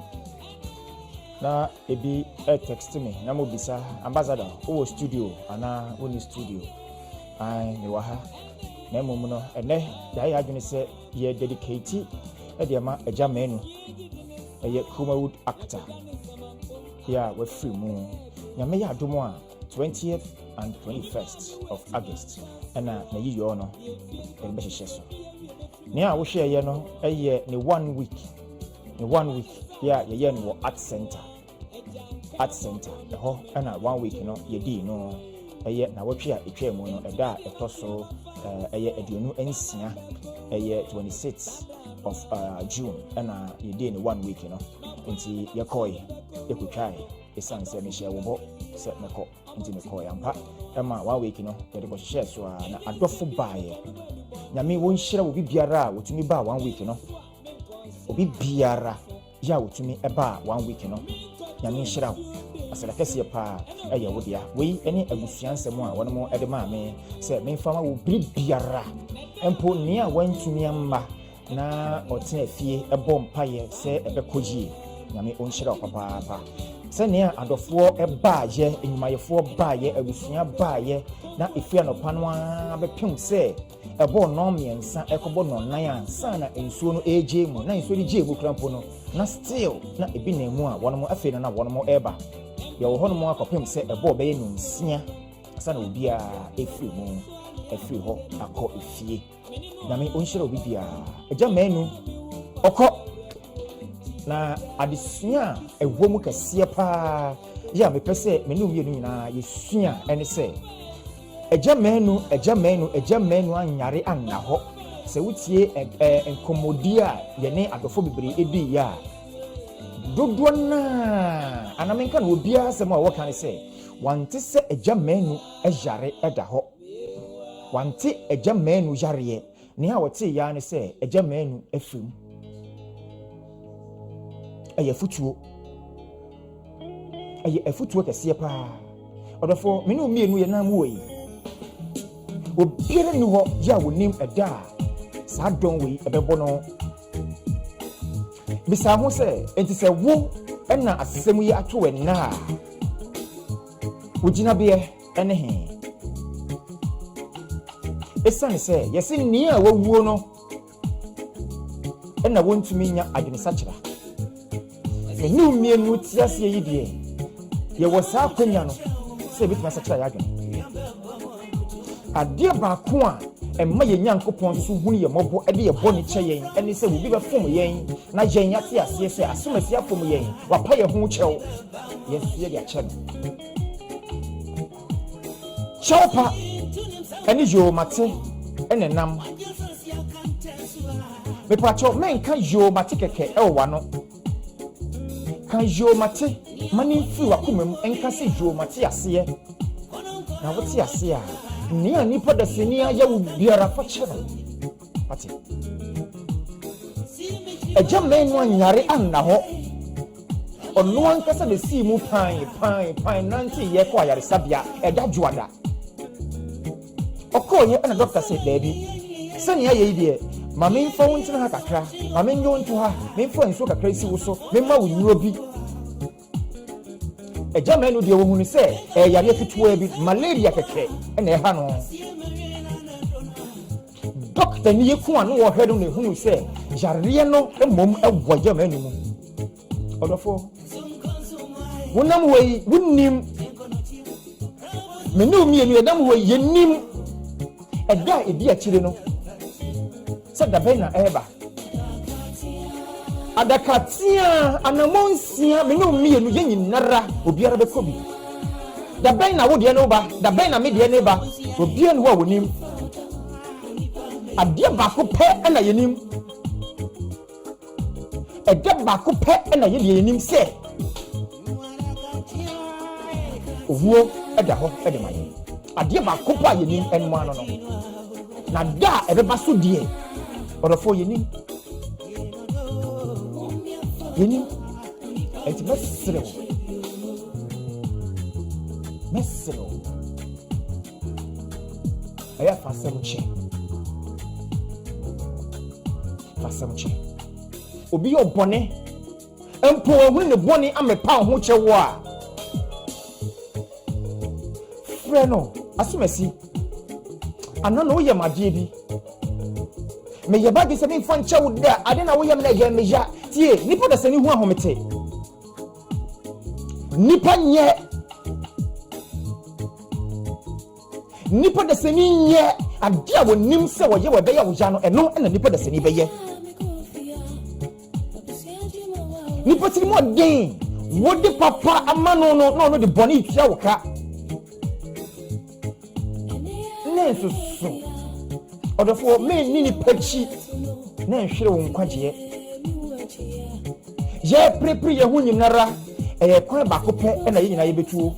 na ebi text me na mo bisa ambassador wo studio ana wo ni studio ai me wa ha na mmom no ɛnɛ da yɛ adwene sɛ yɛ dedicate Ediama Eja MANU eye Kumawood actor here we free mu nyame ya adomo a 20th and 21st of August na yiyo no e be hyehyɛ so ne a wo hwɛ ye no eye ne 1 week ya ye no art center ho na 1 week no ye di no eye na wotwe a etwa mu no ɛda a ɛtɔ eye aduonu ensia eye 26 of June na ye di ne 1 week no nti ye kɔɛ ye kutwae esan sɛ me hye wo bo sɛ mekɔ nti mekɔ yampa ma 1 week no ye de bɔ hyehyɛ so a na adɔfo baaye nyame wo nhyira wo bibiara a wotumi ba 1 week no obi biara ya wotumi eba 1 week no nyame nhyira wo asala kɛseɛ pa ɛyɛ wo dia wei ɛne abusuansɛm a wɔn mo ɛde ma me sɛ memfama wo bibiara empo ne a wantumi amma na ɔtena fie ɛbɔ mpaeɛ sɛ ɛbɛkɔyie nyame onhyira wo papa sɛ ne a adɔfoɔ ɛbaayɛ enyumayɛfoɔ baayɛ abusua baayɛ na efia no pa no a bɛpem sɛ ɛbɔ no mmiɛnsa ɛkɔbɔ no nan ansa na nsuo no ɛgye mu na nsuo de gye mu krampo no na still na ebi na mu a wɔn mo afei no na wɔn mo ɛba yɛwɔ hɔ no mo akɔpem sɛ ɛbɔ bɛyɛ no nsia asa na obi a efiri hɔ akɔ efie nyame onhyira obi bia Eja MANU ɔkɔ na adesua ɛwɔ mu kɛseɛ paa yɛ a mepɛ sɛ me ne wo yɛnu nyinaa yɛsua ɛne sɛ Eja MANU anyare anna hɔ sɛ wotie nkɔmmɔdi a yɛne adɔfo bebree edi ya dodoɔ na anamenka na obiara sɛm a wɔka ne sɛ wante sɛ Eja MANU ɛyare ɛda hɔ wante Eja MANU yareɛ ne a wɔte ya ne sɛ Eja MANU afim ɛyɛ afutuo kɛseɛ paa ɔdɔfo me ne mmienu yɛ nam wɔ yi obiara ni hɔ ya wonim ɛda a saa dɔn wei ɛbɛbɔ no bisa ho sɛ enti sɛ wo ɛna asesɛm yi ato wɛna a wogyina beɛ ɛne he ɛsiane sɛ yɛse nea a wawuo no ɛna wontumi nya adwenesakyera me ne mmienu ti aseɛ yi deɛ yɛwɔ saa akwanya no sɛ ɛbɛtumi asakyera yɛ adwene adeɛ baako a ɛmma yɛ Nyankopɔn so hunu yɛ mmɔbɔ ɛde yɛ bɔ ne kyɛ yɛn ɛne sɛ wobi bɛfom yɛn na yɛn ate aseɛ sɛ asomasi afom yɛn wapa yɛ ho kyɛw yɛsue de akyɛ no kyɛw pa ɛne yomate ɛne nam mepakyɛw menka yomate kɛkɛ ɛwɔ wano kan yomate mani mfiri wakoma mu ɛnka sɛ yomate aseɛ na wote aseɛ a nea nipa da seni ayɛ wo biara fa kyerɛ no ate Eja MANU anyare anna hɔ ɔno ankasa na sii mu pan nante yɛ kɔ ayaresabea ɛda dwoada ɔkɔɔyɛ ɛna dɔkta sɛ baabi sɛnea yɛ yi deɛ ma memfa wo ntena ha kakra ma menyɛ wo nto ha memfa nsuo kakra si wo so memma wo nnuro bi Eja MANU deɛ wɔhunu sɛ ɛyare ketewa bi malaria kɛkɛ ɛna ɛha no dɔkta ni yɛku a no wɔhwɛ no na ehunu sɛ yareɛ no mmom ɛwɔ Eja MANU mu ɔdɔfo wonam wɔ yi wonim me ne mmienu yɛdam wɔ yi yɛnim ɛda a ɛdi akyire no sɛ dabɛn na ɛreba adakatia anamonsia me ne mmienu yɛ nyinara obiara bɛkɔ bi dabɛn na wo deɛ no ba dabɛn na me deɛ ne ba obiara no hɔ a wonim adeɛ baako pɛ ɛna yɛnim ɛda baako pɛ ɛna yɛdeɛ yɛnim sɛ owuo ɛda hɔ ɛde ma yɛn adeɛ baako pɛ a yɛnim ɛnum ano no na da a ɛbɛba so deɛ ɔdɔfoɔ yɛnim ɛnti mɛsere wo ɛyɛ fasɛm kyɛ obi yɛ ɔbɔne mpo ohun ne bɔne amepa ho kyɛ wo a frɛ no asomasi ana na woyɛ madeɛ bi me ye ba de se me fa nche wo da ade na wo yam na ye me ya tie nipa da se ni hu ahomete nipa nye nipa da se ni nye ade a wonim se wo ye wo be ya wo ja no eno na nipa da se ni be ye nipa ti mo den wo de papa ama no de boni tua wo ka nensusu odofo me ni pachi na nhwere wo nkwaje ye prepare ye hu nyinara kwan ba ko pe na ye nyina ye betuo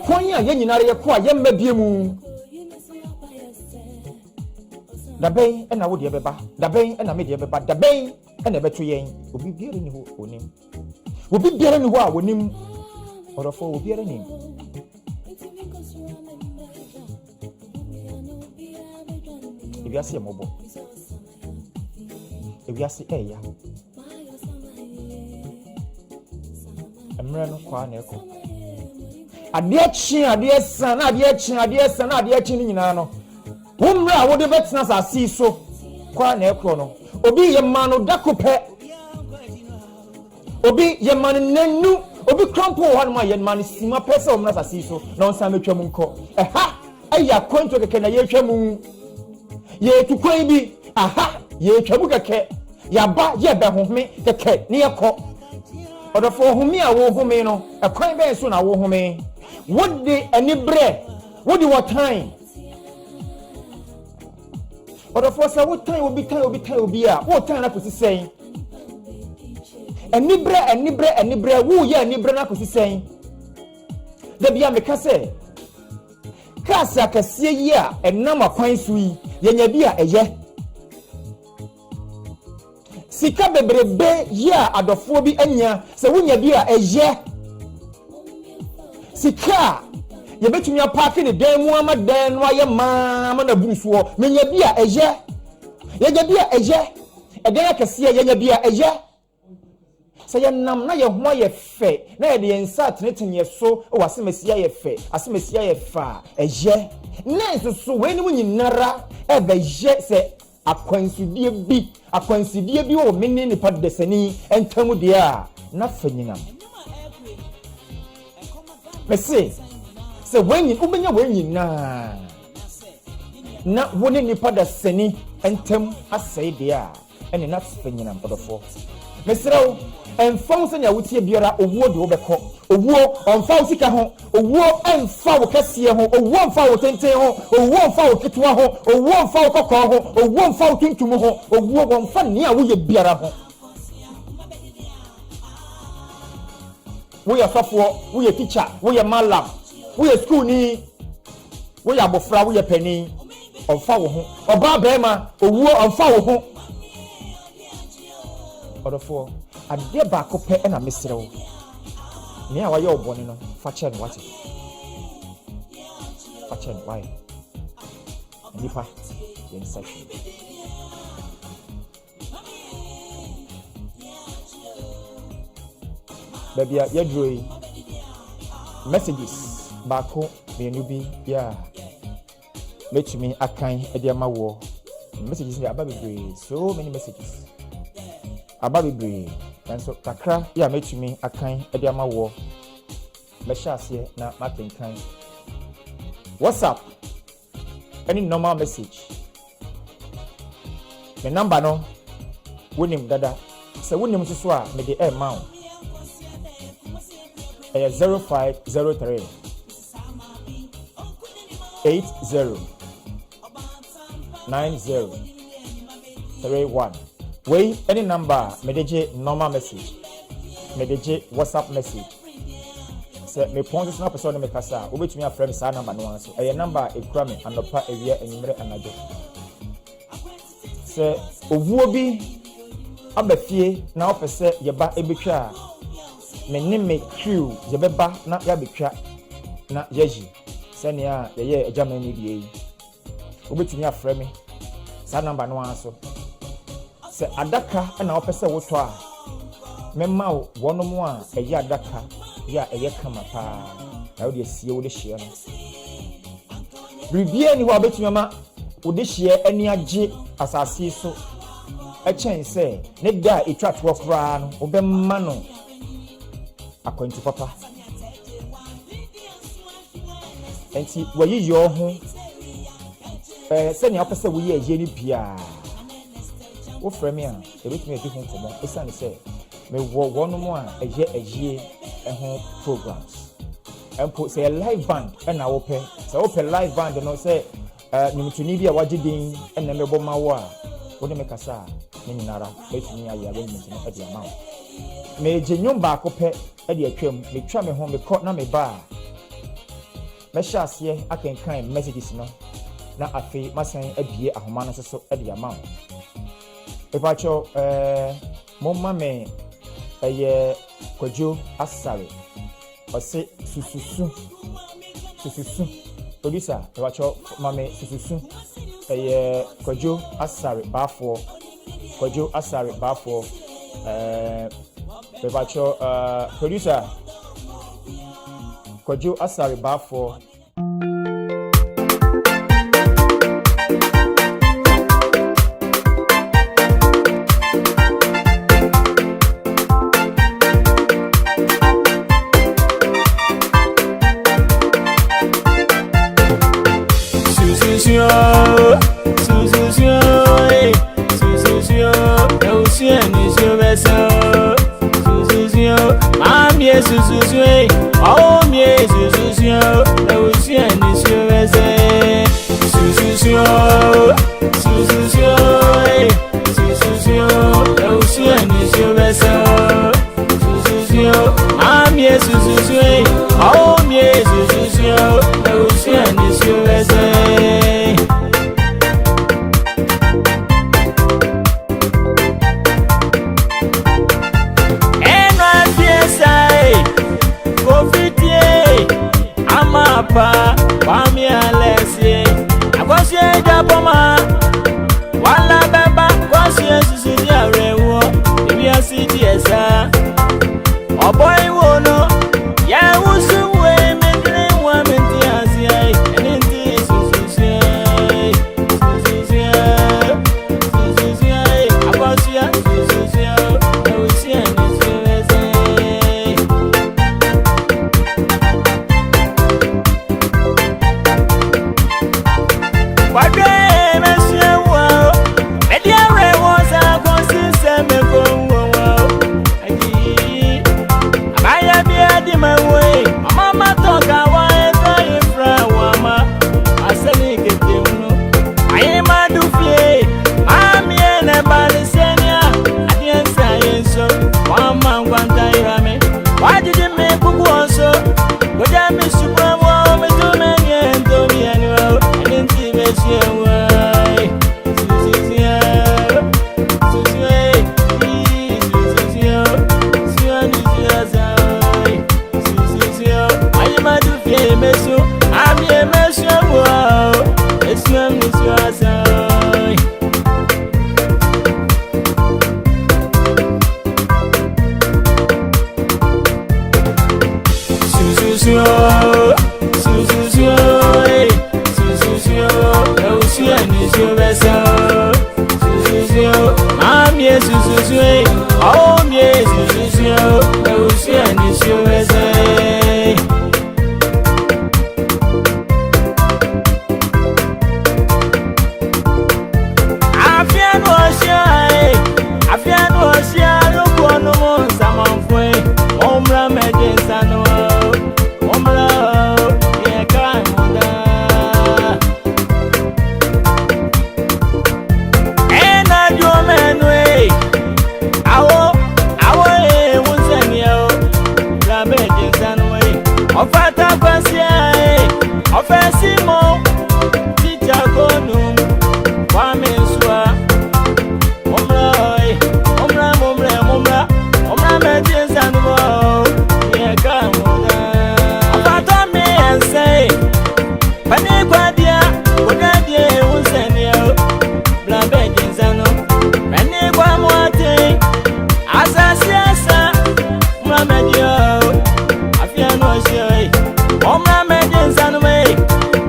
kwan ya ye nyinara ye ko a ye mmabie mu da ben na wo de beba da ben na me de beba da ben na betu yen obi biere ni ho onim obi biere ni ho a wonim odofo obi biere ni ebiase ye mobo ebiase eya emre no kwa na eko ade chi ni nyina no womra wo de betena sa si so kwa na eko no obi ye manu dakope obi ye manu nanu obi krampo ho ma ye manu sima pese omra sa si so na onsa metwam nko ha aya kwanto keke na ye twam ye tukwan bi aha ye twabu keke ya ba ye be hohme keke ne yekọ odofo hohme a wo home no ekwan be so na wo home wodi anibre wodi what time odofo sa wo time obi a wo time na kosi sen anibre wo ye anibre na kosi sen da bia me ka se kasa kasie yi a enam akwan so yi yenya bi a eye sika bebrebe yi a adofo bi anya se wonya bi a eye sika ye betumi apake ne dan mu amadan no aye ma na burusuo menya bi a eye yenya bi a eye edan kasie yenya bi a eye se ye nam na ye ho ye fe na ye de nsa tenetenye so wasemesia ye fe asemesia ye fa eye nenso so we ni nyinara ebe ye se akwansudie bi o meni ni padesani entamu de a na fanyina pese se when ubenya we nyina na woni ni padesani entam asai de a ene na fanyina podofo mesrew enfon se nya wotie biara owuo de wobekọ owuo onfa osika ho owuo enfa wo kase ho owuo enfa wo tenten ho owuo enfa wo ketwa ho owuo enfa wo kokọ ho owuo enfa wo tuntum ho owuo wonfa ne a wo ye biara ho wo ye sofo wo ye teacher wo ye malam wo ye school ni wo ye abofra wo ye pani onfa wo ho oba bema owuo onfa wo ho odofo ade ba ko pe na mesrew ne a waye obone no fa che no wate fa che no why nipa yen section babia ya droi messages ba ko menu bi ya metumi akan ede amawo messages ya ababebre so many messages ababebre and so kakra ya metumi akan ede amawo me hyase na makenkan WhatsApp any normal message me number no wonim dada se wonim so a me de amount 0503 80 90 31 Way any number medeje normal message medeje WhatsApp message say me point this na person me kasa obetumi afrem sa number no anso e number ekura me anopa ewia enyimre anajo say ovuo bi abafie na opese yeba ebetwa me ne me crew yebeba na ya betwa na yaji senia ye ejama ni die obetumi afrem sa number no anso se adaka na opese woto a memma wonom a eye adaka ya eye kama pa na wo de sie wo de hye no bibia ni ho abetumi ma wode hye ani agye asase so ɛkyɛn sɛ ne da etwa to koraa no wobɛma no akwantu papa enti wayi yo ho sɛ ne apɛ sɛ woyɛ agye ni bia wo frɛ me a ebetumi edi ho komo esane sɛ me wo wono mo a ɛyɛ agye ɛho programs empo sɛ live band ɛna wo pɛ sɛ wo pɛ live band no sɛ nimtuni bi a wagye din ɛna mebɔ ma wo a wo de me kasa ne nyinara betumi ayi arrangement no ɛde ama wo me gye nyom ba ko pɛ ɛde atwam me twa me ho me kɔ na me ba me hyɛ aseɛ akenkan messages no na afei masan abie ahoma no so ɛde ama wo efacho momma me ɛyɛ Kwadwo Asare ɔse sususu producer efacho mame sususu ɛyɛ Kwadwo Asare baafo efacho producer Kwadwo Asare baafo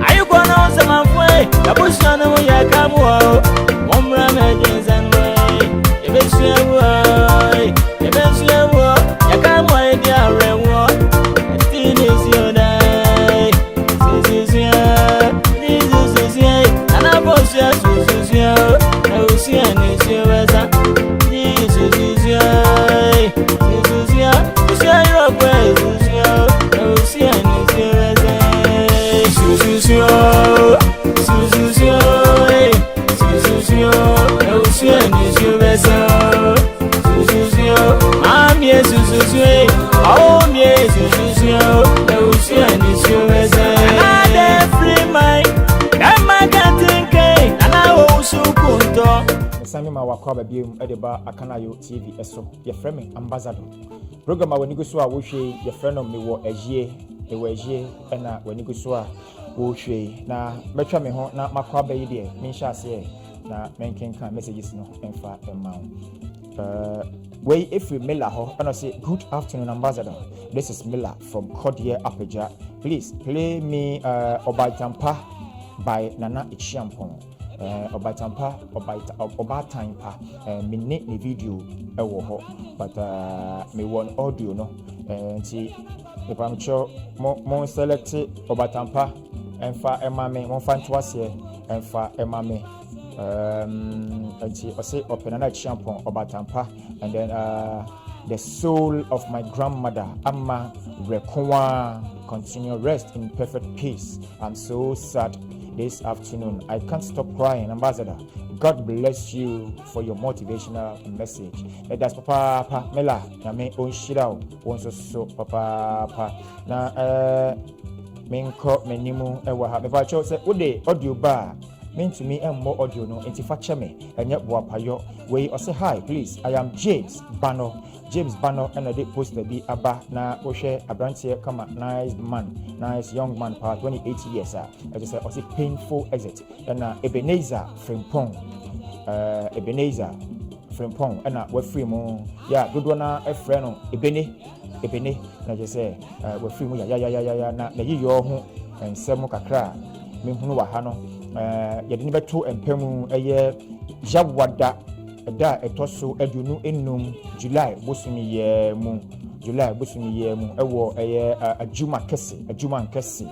Are you Mewo, Momra Majors and Way, Eventually, you can't wait there, Rewo, still is your day. This is your, and I was just this year. I will see an issue as a this is your, share your praise, I will see an issue as a Susie, I will see an issue as a I'm yes, Susie, oh, yes, Susie, I will see an issue as a free mind, and my can't and I also couldn't. Sami ma wakwa babiem edeba Akanayo TV eso ye frame ambassador program a wani go so a wo hwe ye frame no Mewo AGYA na wani go so a wo hwe na metwa me ho na makwa bayi de me hya ase na menkenka messages no emfa emma way if we Miller ho and I say good afternoon ambassador, this is Miller from Cordier Apeja. Please play me Obaitampa by Nana Ichiampong. Obaitampa Obaitampa minute the video ewo ho but me one audio no nti if I'm sure mo select Obaitampa emfa emame mo fan to ase emfa emame nti ose open Nana Ichiampong Obaitampa and then the soul of my grandmother Amma Rekowa continue rest in perfect peace. I'm so sad this afternoon. I can't stop crying, Ambassador. God bless you for your motivational message. That's Papa Mela. Na me on shirao. Onso so Papa. Na minko menimu ewa ha. Me ba cho say ode audio bar. Mean to me and more audio no. Enti fache me. Enye buapayo. We say hi please. I am James Bano and I did post the be aba na oshe abrantie kama nice young man power 28 years I just say also painful exit and Ebenezer Frimpong and we free mo yeah dodo na e frɛ no ebene na just say we free mo ya na yi yo ho ensɛm kakra me hunu wa ha no yɛde ne beto empemu ɛyɛ jawada da etoso aduonu enum July bosumi ye mu ewo eye adwuma nkese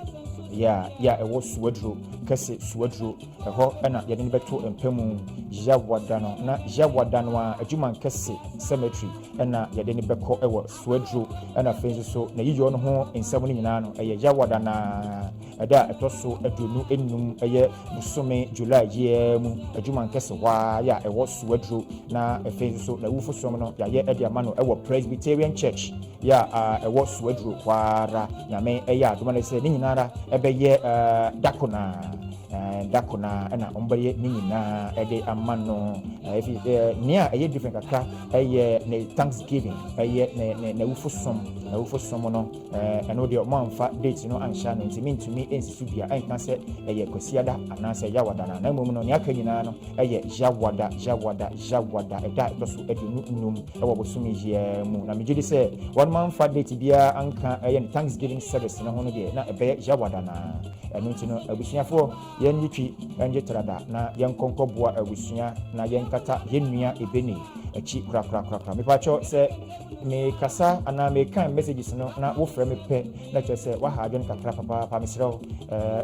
ya ewo suwadro kese suwadro eho na yede ne beto empemu jawada no na jawada no a adwuma nkese cemetery na yede ne beko ewo suwadro na fenso so na yiyo no ho ensam no nyina no eye jawada na da etoso aduonu enum eye bosumi July ye mu adwuma nkese wa ya ewo suwadro na fenso so na wufo som no ya ye ede amano ewo Presbyterian Church ya ewo suwadro kwara nyame eye adoma ne se ni nyinara ebeye dakona na ombeye ni nyina ede amano nia eye different kakra eye ne Thanksgiving eye ne wufo som no eno de omamfa date no ansha no ntimi ensisu bia enka se eye kwasiada anase yawada na mum no ne aka nyina no eye jawada eda doso edunu num ewo bosumi je mu na megidi se one man fa date bia anka eye Thanksgiving service no hono de na ebe jawada na eno ntino abusuafo yen yitwi enje trada na yen konkoboa abusua na yen kata yenua ebeni achi kra me pacho se me kasa ana me kan messages no na wo frɛ me pɛ na kyerɛ sɛ wa ha adwen kakra papa mesrɛ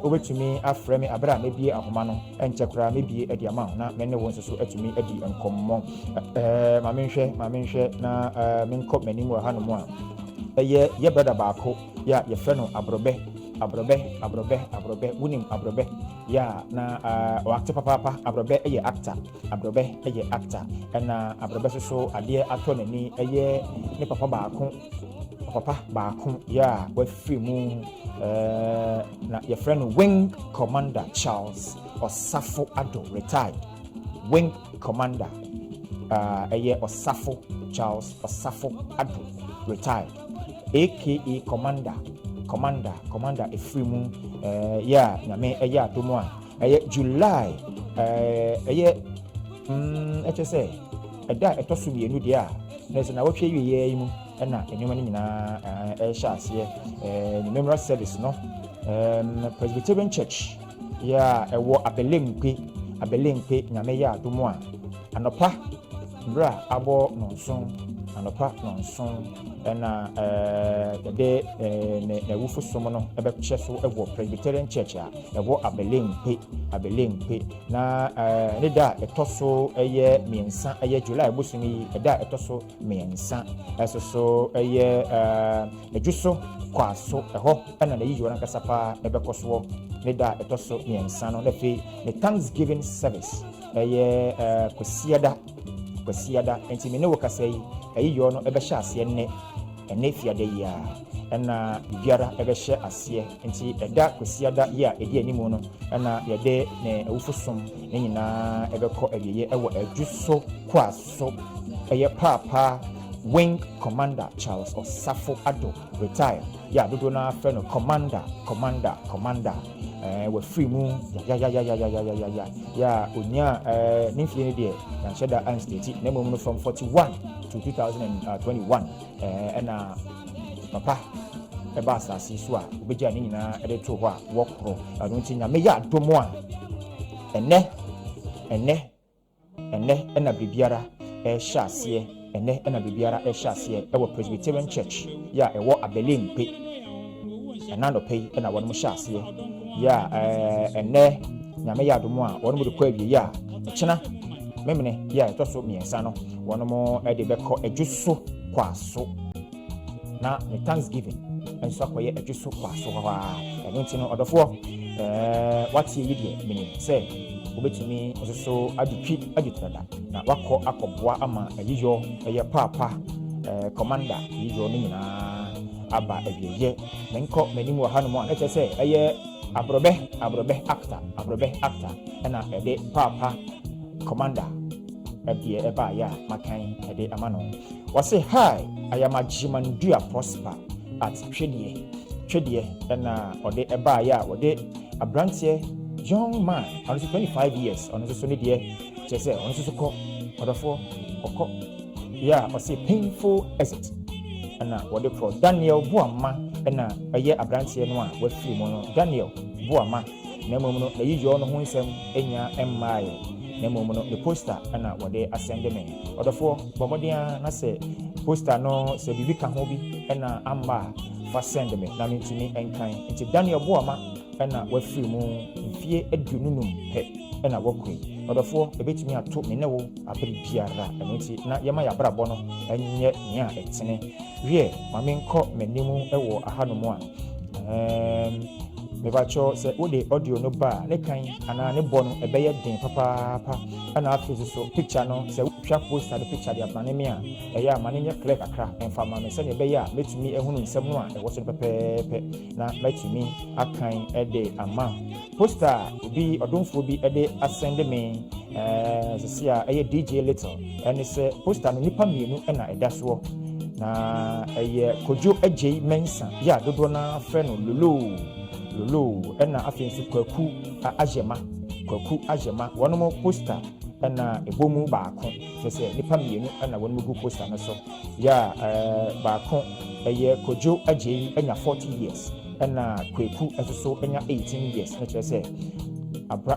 obetumi afrɛ me abra me bie ahoma no enkyɛ kra me bie adi ama na me ne wo nso so atumi adi enkommɔ ma menhwɛ na menkɔ m'anim wɔ ha no mu a ɛyɛ ye brother baako ya ye frɛ no abrobe wunim abrobe ya na actor papa abrobe eye actor na abrobe so ade ato nani eye ne papa baako ya wa free mu na ye friend Wing Commander Charles Osafo Ado retired Wing Commander eye Osafo Charles Osafo Ado retired aka Commander Efrimu ya nyame eye adomo a eye July eye eche se eda etoso mienu dia na se na wotwe wiye yi mu na enwuma ni nyina ehya ase memorial service no Presbyterian Church ya ewo Abelemkwe abelempe nyame ya adomu a anopa bra abo nonson anopa nonson na de na wufu som no ebe kye so ebo Presbyterian Church a ebo abelempe na ne da etoso eye miensa eye July bosumi da etoso miensa eso eye ejuso kwaso eho na na yijo na kasapa ebe koso ne da etoso miensa no lefe ne Thanksgiving service eye kwasiada enti me ne wokasai ayiyo no ebe hye ase ene fiade ya na biara ebe hye ase enti eda kwasiada ya edi animu no na yede ne awufosom ne nyina ebe kɔ abieye ewo adwuso kwaso eye papa Wing Commander Charles Osafo Ado retire ya dodo na fe no commander we free mu ya onya nimfie ne de na sheda an state na mo from 41 to 2021 na papa eba asase so a obeja ne nyina ede to ho a wokro ado nti nya me ya domo a ene na bibiara hye ase ene na bibiara hye ase ewo Presbyterian Church ya ewo abelempe na no pay na won mo hye ase ya ene nyame ya domo a won mo de kwa wie ya chena memene ya etoso miensa no won mo de beko adwuso kwaso na the Thanksgiving enso akoye adwuso kwaso wa eno ntino odofo wati yi de mini say obetumi ososo adutrada na wakɔ akɔboa ama ayiyo eye papa commander yiyo no nyina aba abieye menko manimu wa hanu mo na kyese eye abrobe actor na ede papa commander ebie eba ya makan ede amano wase hi I am a Jimandia prosper at twedie na ode eba ya ode abrantie young man on 25 years on so ne de chese on so ko odofo okọ ya o say painful exit na wode pro Daniel Buama na eye abrantie no a wafiri mo no Daniel Buama na mom no eyiyo no ho nsem enya emmaye na mom no the poster na wode asende me odofo bomodia na se poster no se bibi ka ho bi na amba fa send me na mentini enkan nti Daniel Buama na wafiri mu mfie adununum pe na wakui odofo ebetimi ato me ne wo abere biara enti na yema ya brabo no enye nia etene wie mamenkɔ manimu ewo ahanomu a mebacho se wode audio no ba ne kan ana ne bɔ no ebeye den papa ana afizo so picture no se twa poster the picture dia plane me a eya ma ne nye clear kakra emfa ma me se ne ebeye a metumi ehunu nsɛm no a ɛwɔ so pepepe na metumi akan ede ama poster bi odonfo bi ede asende me se sia eye DJ Little ene se poster no nipa mienu na ɛda so na eye kojo agye mensa ya dodo na frɛ no lolo na afensu kwaku ajema wono poster na ebomu baako sese nipa mienu na wono gu poster no so ya baako eye kojo agye enya 40 years na kwaku eso enya 18 years na kyerɛ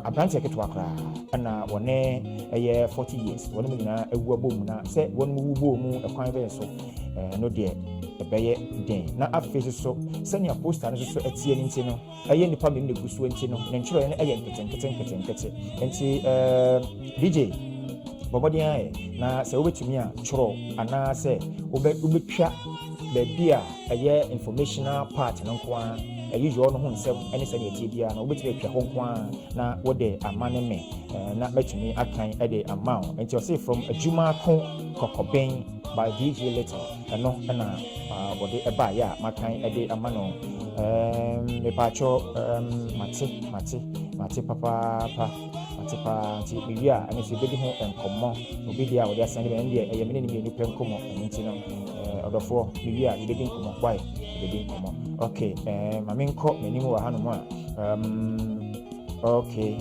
abrante keto akra na wone eye 40 years wono nyina ewu abom na se wono wu bom ekwan be so no de ebeye den na afeso so senia poster no so etie ni ntino eye nipa me negu so ntino na nkyiro ne eye nkete enti DJ bobodia na se obetumi a choro ana se obetwa bebia eye informational part no kwa eye jo no ho nsem ene se ne etie bia na obetumi atwa ho kwa na wode amane me na metumi akan ede amount enti o say from adwuma ko kokoben by DJ Little eno na body eba ya makan ede amano me pacho mate papa ti bia ani se bedi ho enkomo obi dia wode asande be ndie eye mene ni nipa enkomo enti no odofo bia bedi enkomo kwai bedi enkomo okay maminko menimu wa hanu mo okay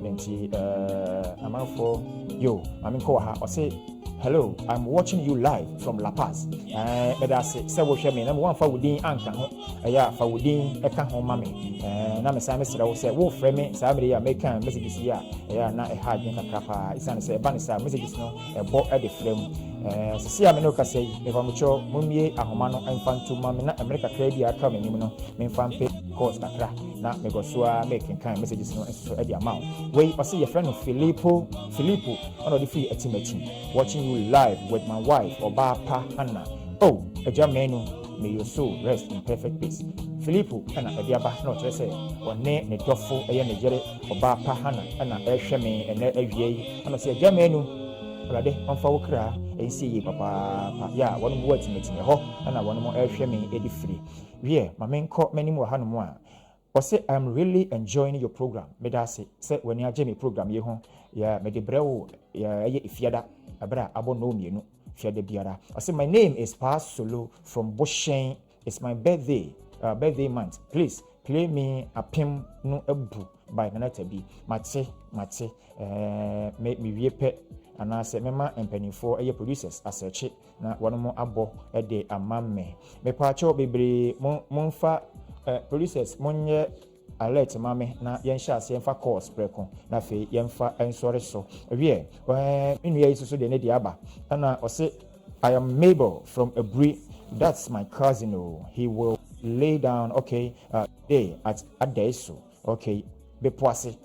lenti amanfo yo maminko wa ha o se hello, I'm watching you live from La Paz. But I say what you mean. Number one for within anchor. Yeah, for within a can home mammy. Na me say I will say wo frame me somebody make messages here. Yeah, na a hard drink a crapper. It's an say banisa messages no a bought at the frame. See I no say if I'm sure mummy a homano and fan to mammy na America credit coming you know me fan pay cost kakra na me go so making kind messages no so at the amount. Wait, I see your friend Filippo on the free etimating watching you live with my wife Obapa Hannah. Oh, AGYA may your soul rest in perfect peace. Filippo and Adiaba not to say or ne dofo a Nigeria Obapa Hannah and Shame and AGYA and I say AGYA Rade on Fawkra and see Papa. Yeah, one more to meeting a ho and I want more Shame Eddie free. Yeah, my main court many more Hanumwa. Or say I'm really enjoying your program. Medasi say when you Jamie program you home. Yeah, me de brew yeah if yada abra abo no me no fiade biara. I say my name is Pa Solo from Boshen. It's my birthday month. Please play me a pim no ebu by Nanata B. Mate make me wepe and I say mema and for a producers as a chick na one more abo a day a mamme. Me pacho bebre monfa producers monye alert mame na yensha yemfa course preko na fe yemfa ensore so wie inu ye so de ne di aba na o say I am Mewo from Abri. That's my cousin. Oh, he will lay down day at Adeso. Okay, Bepoase.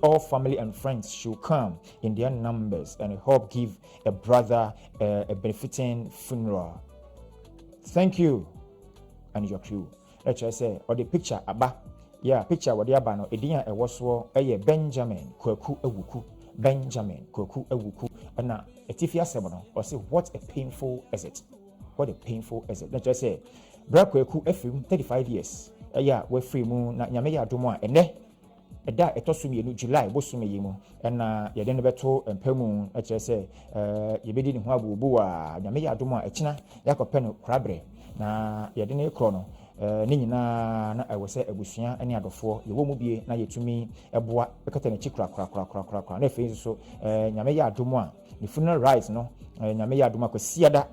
All family and friends should come in their numbers and help give a brother a benefiting funeral. Thank you and your crew. Let's just say or the picture aba. Yeah, picture what the aba no edian e woso Benjamin Kwaku Ewuku. And now etifia sebono or say what a painful is it? What a painful is it? Let's just say Brakweku efim 35 years. Yeah, we free mu na nyame ya domo a ene eda etosumi enu July bosume yimu na ye de ne beto empamu let's just say ye bedi ne ho abubu a nyame ya domo a ekina yakopɛ no krabre na ye de ne kro no ni nyina na ɛwɔ sɛ abusua ne adɔfoɔ yɛwɔ mu bie na yɛtumi ɛboa ɛkata ne chikra na afei so nyame yɛ adom a ne funeral rites no nyame yɛ adom a kwasiada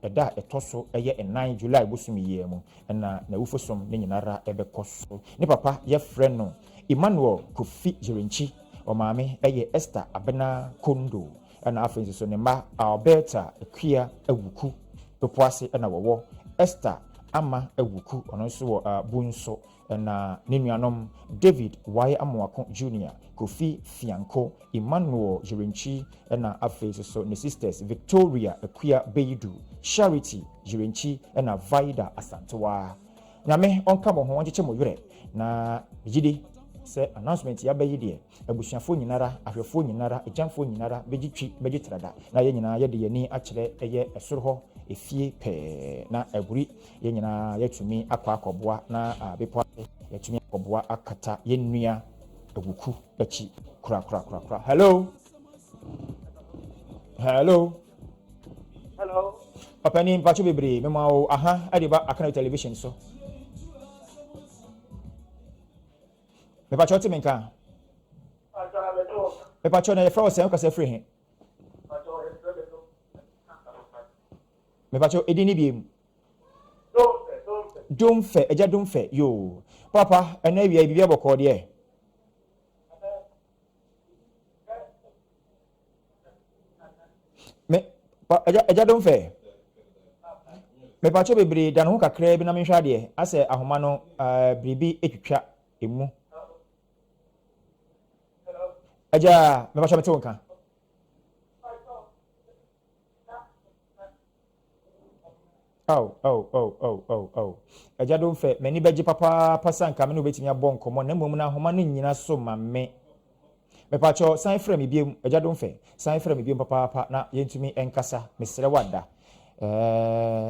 ɛda ɛtɔ so ɛyɛ 9 July bosom yie mu na wufo ne nyinara ɛbɛkɔ so ne papa yɛ frɛ no Emmanuel Kofi Jirenchi ɔmaame ɛyɛ Esther Abena Kondo na afei so ne ma Alberta Akua Awuku Pepoase na wɔwɔ Esther Ama Ewuku ono so wo bunso na nenuanom David Y Amoako Jr. Kofi Fianko Emmanuel Jirenchi na afei so ne sisters Victoria Akua Beidu Charity Jirenchi na Vida Asantewa nyame onka mo ho onjeche mo yere na yidi se announcement ya bayi de abusuafo nyinara ahwefo nyinara ejamfo nyinara begitrada na ye nyina ye de yani akyere eye esoro ho efie pe na aburi ye nyina yatumi akwakoboa na bepo yatumi akoboa akata ye nnua Ewuku achi kura hello apani mpacho bebre mema o aha adiba akana television so me pacho ti menka me pacho na ye fra o se nkasa free he me pacho edini biem domfe eja domfe yo papa ena wi bibia bokọ de me eja domfe me pacho bebre dan ho kakra bi na menhwa de ase ahoma no bribi etwitwa emu eja me pacho meto nka Oh. Eja don fe mani beji papa pasanka me no betimi abon komo na mmom na homa no nyina so ma me pacho san frɛ me biem eja don fe san frɛ me biem papa na yentumi enkasa mesrɛ wada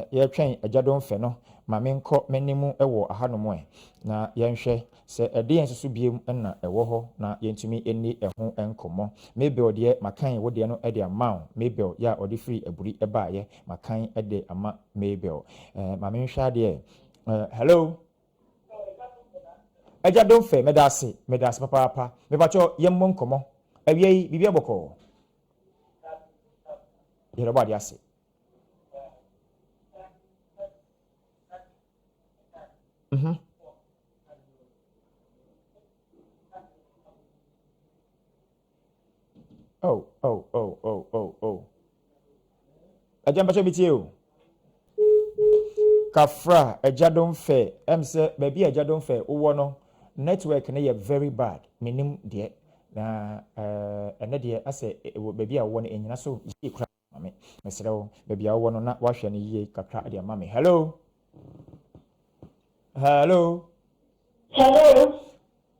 ye twɛn eja don fe no ma me nkɔ manimu ɛwɔ ahanom na yɛnhwɛ sɛ ɛde yɛn so biem na ɛwɔ hɔ na yentumi eni ɛho enkomo mebel de makan wo de no ɛde ama mebel ya ɔde free aburi ɛba ye makan ɛde ama mebel ma me nhwɛ de hello eja don fe medase papa me pacho yemmɔ nkomo awie bibia bɔkɔ yɛrɛ bɔ ade ase oh agya mpɛkyɛ bi tie o kafra agyadom fɛ ɛm sɛ baabi a agyadom fɛ wowɔ no network no yɛ very bad menim deɛ na ɛnɛ deɛ asɛ baabi a wowɔ no ɛnyina so yie kora ma me mesrɛ wo baabi a wowɔ no na wahwɛ no yie kakra de ama me hello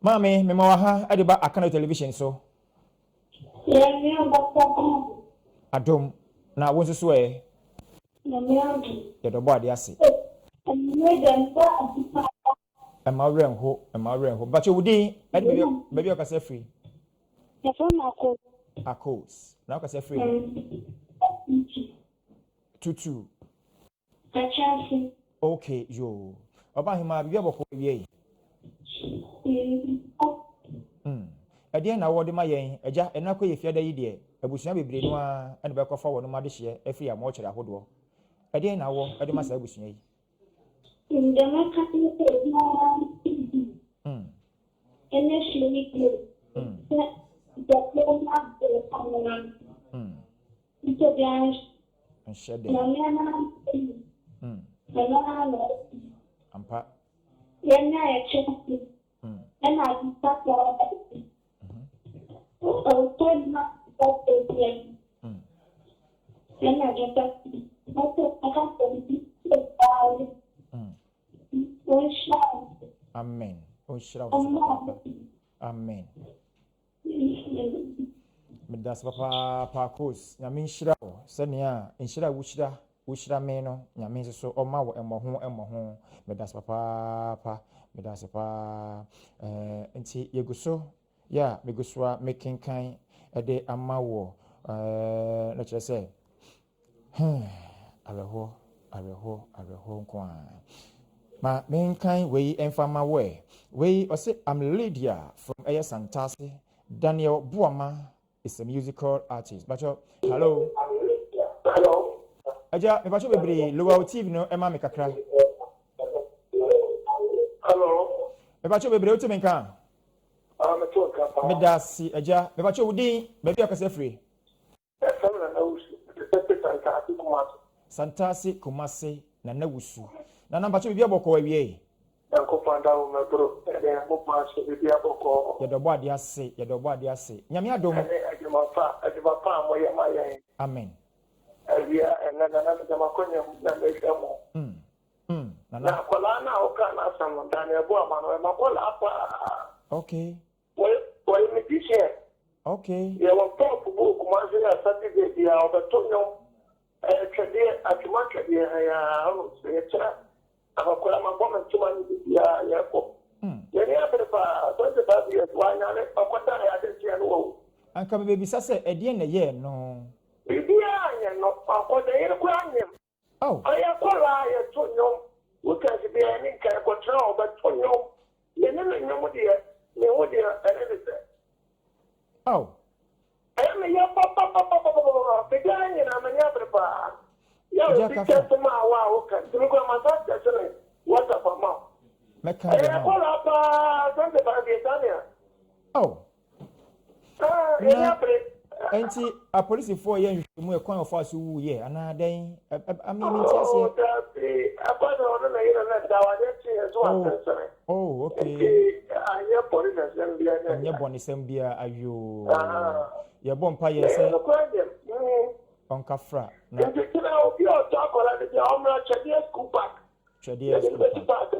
maame mema wɔ ha ɛde ba akana television so adom na wo nso so ɛ yɛdɔbɔ ade ase ɛma werɛ ho bakyɛ wo din ɛde baabi a ɔkasa firi akos na ɔkasa firi tutu okay yo ɔba hema biribi abɔkɔ wie ɛdeɛ na wɔde ma yɛn agya ɛno akɔ yɛ fiada yi deɛ abusua bebree no a ɛne bɛkɔfa wɔ no ma de hyeɛ afiri a mɔkyerɛ ahodoɔ ɛdeɛ na wɔ ɛde ma saa abusua yi ampa amen amen medas papa kos nyame nhyira wo sɛnea nhyira wohyira me no nyame nso so ɔma wo ɛmmɔho medas papa medas paa nti yɛgu so ya megu so a mekenkan ɛde ama wo na kyerɛ sɛ awerɛhɔ nko a ma menkan wei ɛmfa ma wo wei ɔsɛ I'm Lydia from ɛyɛ Santase Daniel Buama is a musical artist bacho hello aja me bacho bebre lower TV no ema me kakra me bacho bebre o temi kan me to ka me da si aja me bacho wudin baby akase free Santase Kumase na nawusu na namba bacho bibia bɔkɔ awie yankopanda wo mabro ede yankopanda so bibia bɔkɔ yɛdɔbɔ ade ase nyame adom adwuma pa mo yɛ ma yɛn amen awia ɛna na dama konya na mehwɛ mo na kola na o ka na sam dan ebo ama no ma kola apa okay wo me dice okay ye wo top book ma se ya Saturday dia o betonyo twede atuma twede ya no se tra abakola ma bɔ ntoma ni ya ko ye ne abefa so se ba bi wa nya ne akota ya de tia no wo anka me bi sase ɛdeɛ na ye no bibia anya no akota ye ko anya aya kola ya tonyo wo ka se bi ani ka ko tra o ba tonyo ye ne ne nyomo de ne wo de ene de me ya pa pe anya na me nya abefa ya picture to ma wa o ka tinu ko ma sa ta sene what up ma me ka ya ko la pa don de ba bi tania ya pre enti a police for ye nhwemu e kwan of us wu ye ana den amini ti ase akwa no na yira na da wa de ti so wa sene okay anya police assembly na anya boni sembia ayo ye bompa ye se onkafra na ntina obi o to akola de omra chedie school park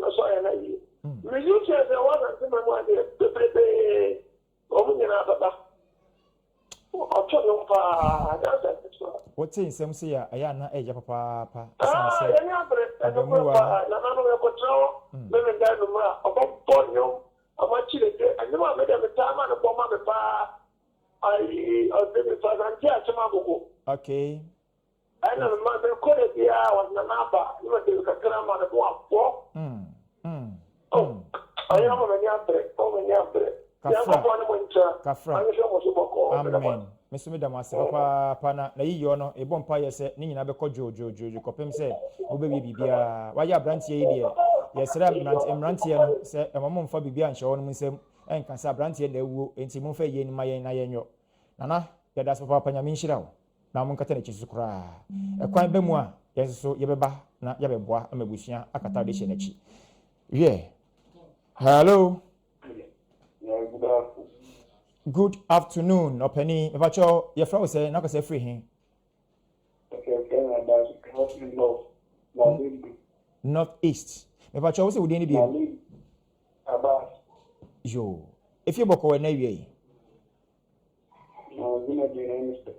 no so ya na yi musicians e wana ntima mo ade pepe o munyina baba o to no pa da so what in some say ya na eja papa asan se ya bre na no ya ko trawo me nda no ma o bonyo amachire de anyama me de metama no boma me pa ai o de me fa zanti achama gogo okay ana ma be ko de dia was na naba no de ka krama na bo afo ayo mo me nya bre kafra amen meso me dam ase papa na yiyo no ebo mpa ye se ni nyina be kɔ jojo kopem se wo be bibia wa ya brantie yi de yesra mrantie no se emamo mfa bibia nhyɛ wo no nsem enka sa brantie na ewuo enti mo mfa ye ni ma yen na yenyo nana ya da so papa nyame nhyira wo na mo nkata na chisu kura ekwan be mu a yeso ye beba na ye beboa amabusua akata de hye na chi hello good afternoon openi mepacho ye fra wo say na ko say free hin north east mepacho wo say wo dey ni bi yo if you boko na wie no we na dey na mister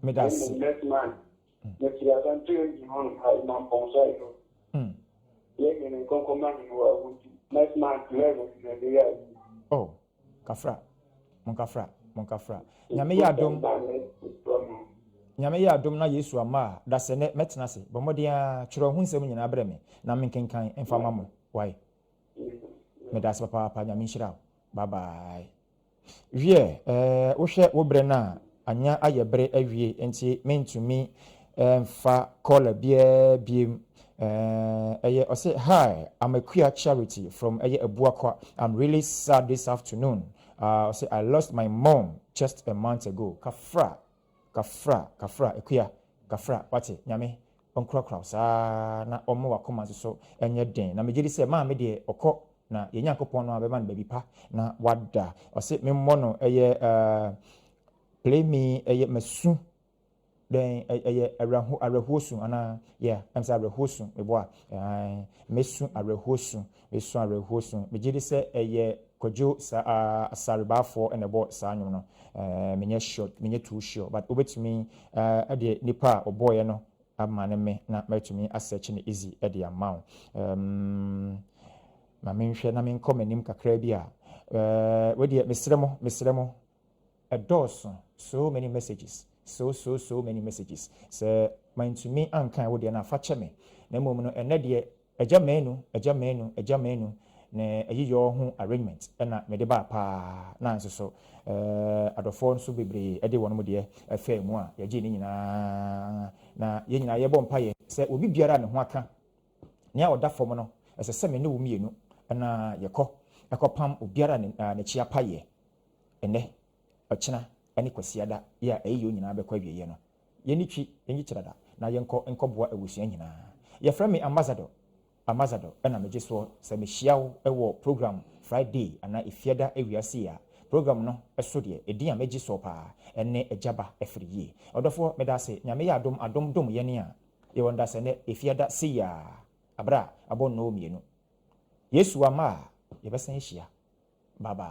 me das next man next year san tu you on high man ponsai ye ni kon man ni wa next man level na dey ya oh kafra mon kafra nyame ya adom na yesu ama da se ne metena se bomodia kyerɛ ho nsɛm nyina brɛ me na menkenkan emfa ma mo why me da se papa nyame hyira bye bye wo hwɛ wo brɛ na anya ayɛ brɛ awie enti mentumi fa call biem I say hi, I'm a queer charity from Abuakwa. I'm really sad this afternoon. I say I lost my mom just a month ago. Kafra, a queer, kafra, what's it? Nyame, onkra sa na omo wakoma so enye den. Na me say ma me de okọ na ye nyankopon no abema baby pa na wada. I say me mono play me mesu. Then arahosu ana I'm say arahosu me boa mesu arahosu me gidi se kojo asarbafo and ebo sa anyum no menye short menye too sure but obetumi ade nipa oboye no amane me na metumi asearch ne easy ade amount ma menhwe na menkom anim kakra bi a we de mesremo a dozen so many messages so many messages so mind to me ankan wo de na fa che me na mom no ene de agya menu na ayiyo ho arrangement na me de ba pa na nso adofo nso bebre e de won mo de afa mu a ye gi ni nyina na ye nyina ye bɔ mpa ye se obi biara ne ho aka ne a oda fom no ese se me ne wo mienu na ye ekopam obiara ne chia pa ye ene ochina ani kwasiada ya eyo nyina be kwa wieye no ye ni twi enyi kirada na ye nkoboa awusua nyina ye fra me ambassador na me giso se me hiawo ewo program Friday ana ifiada ewiase ya program no eso de edi a me giso pa ene ejaba efriye odofo me da se nyame ya adom ye ne a ye wonda se ne ifiada se ya abra abon no mienu yesu ama ye besan hia bye bye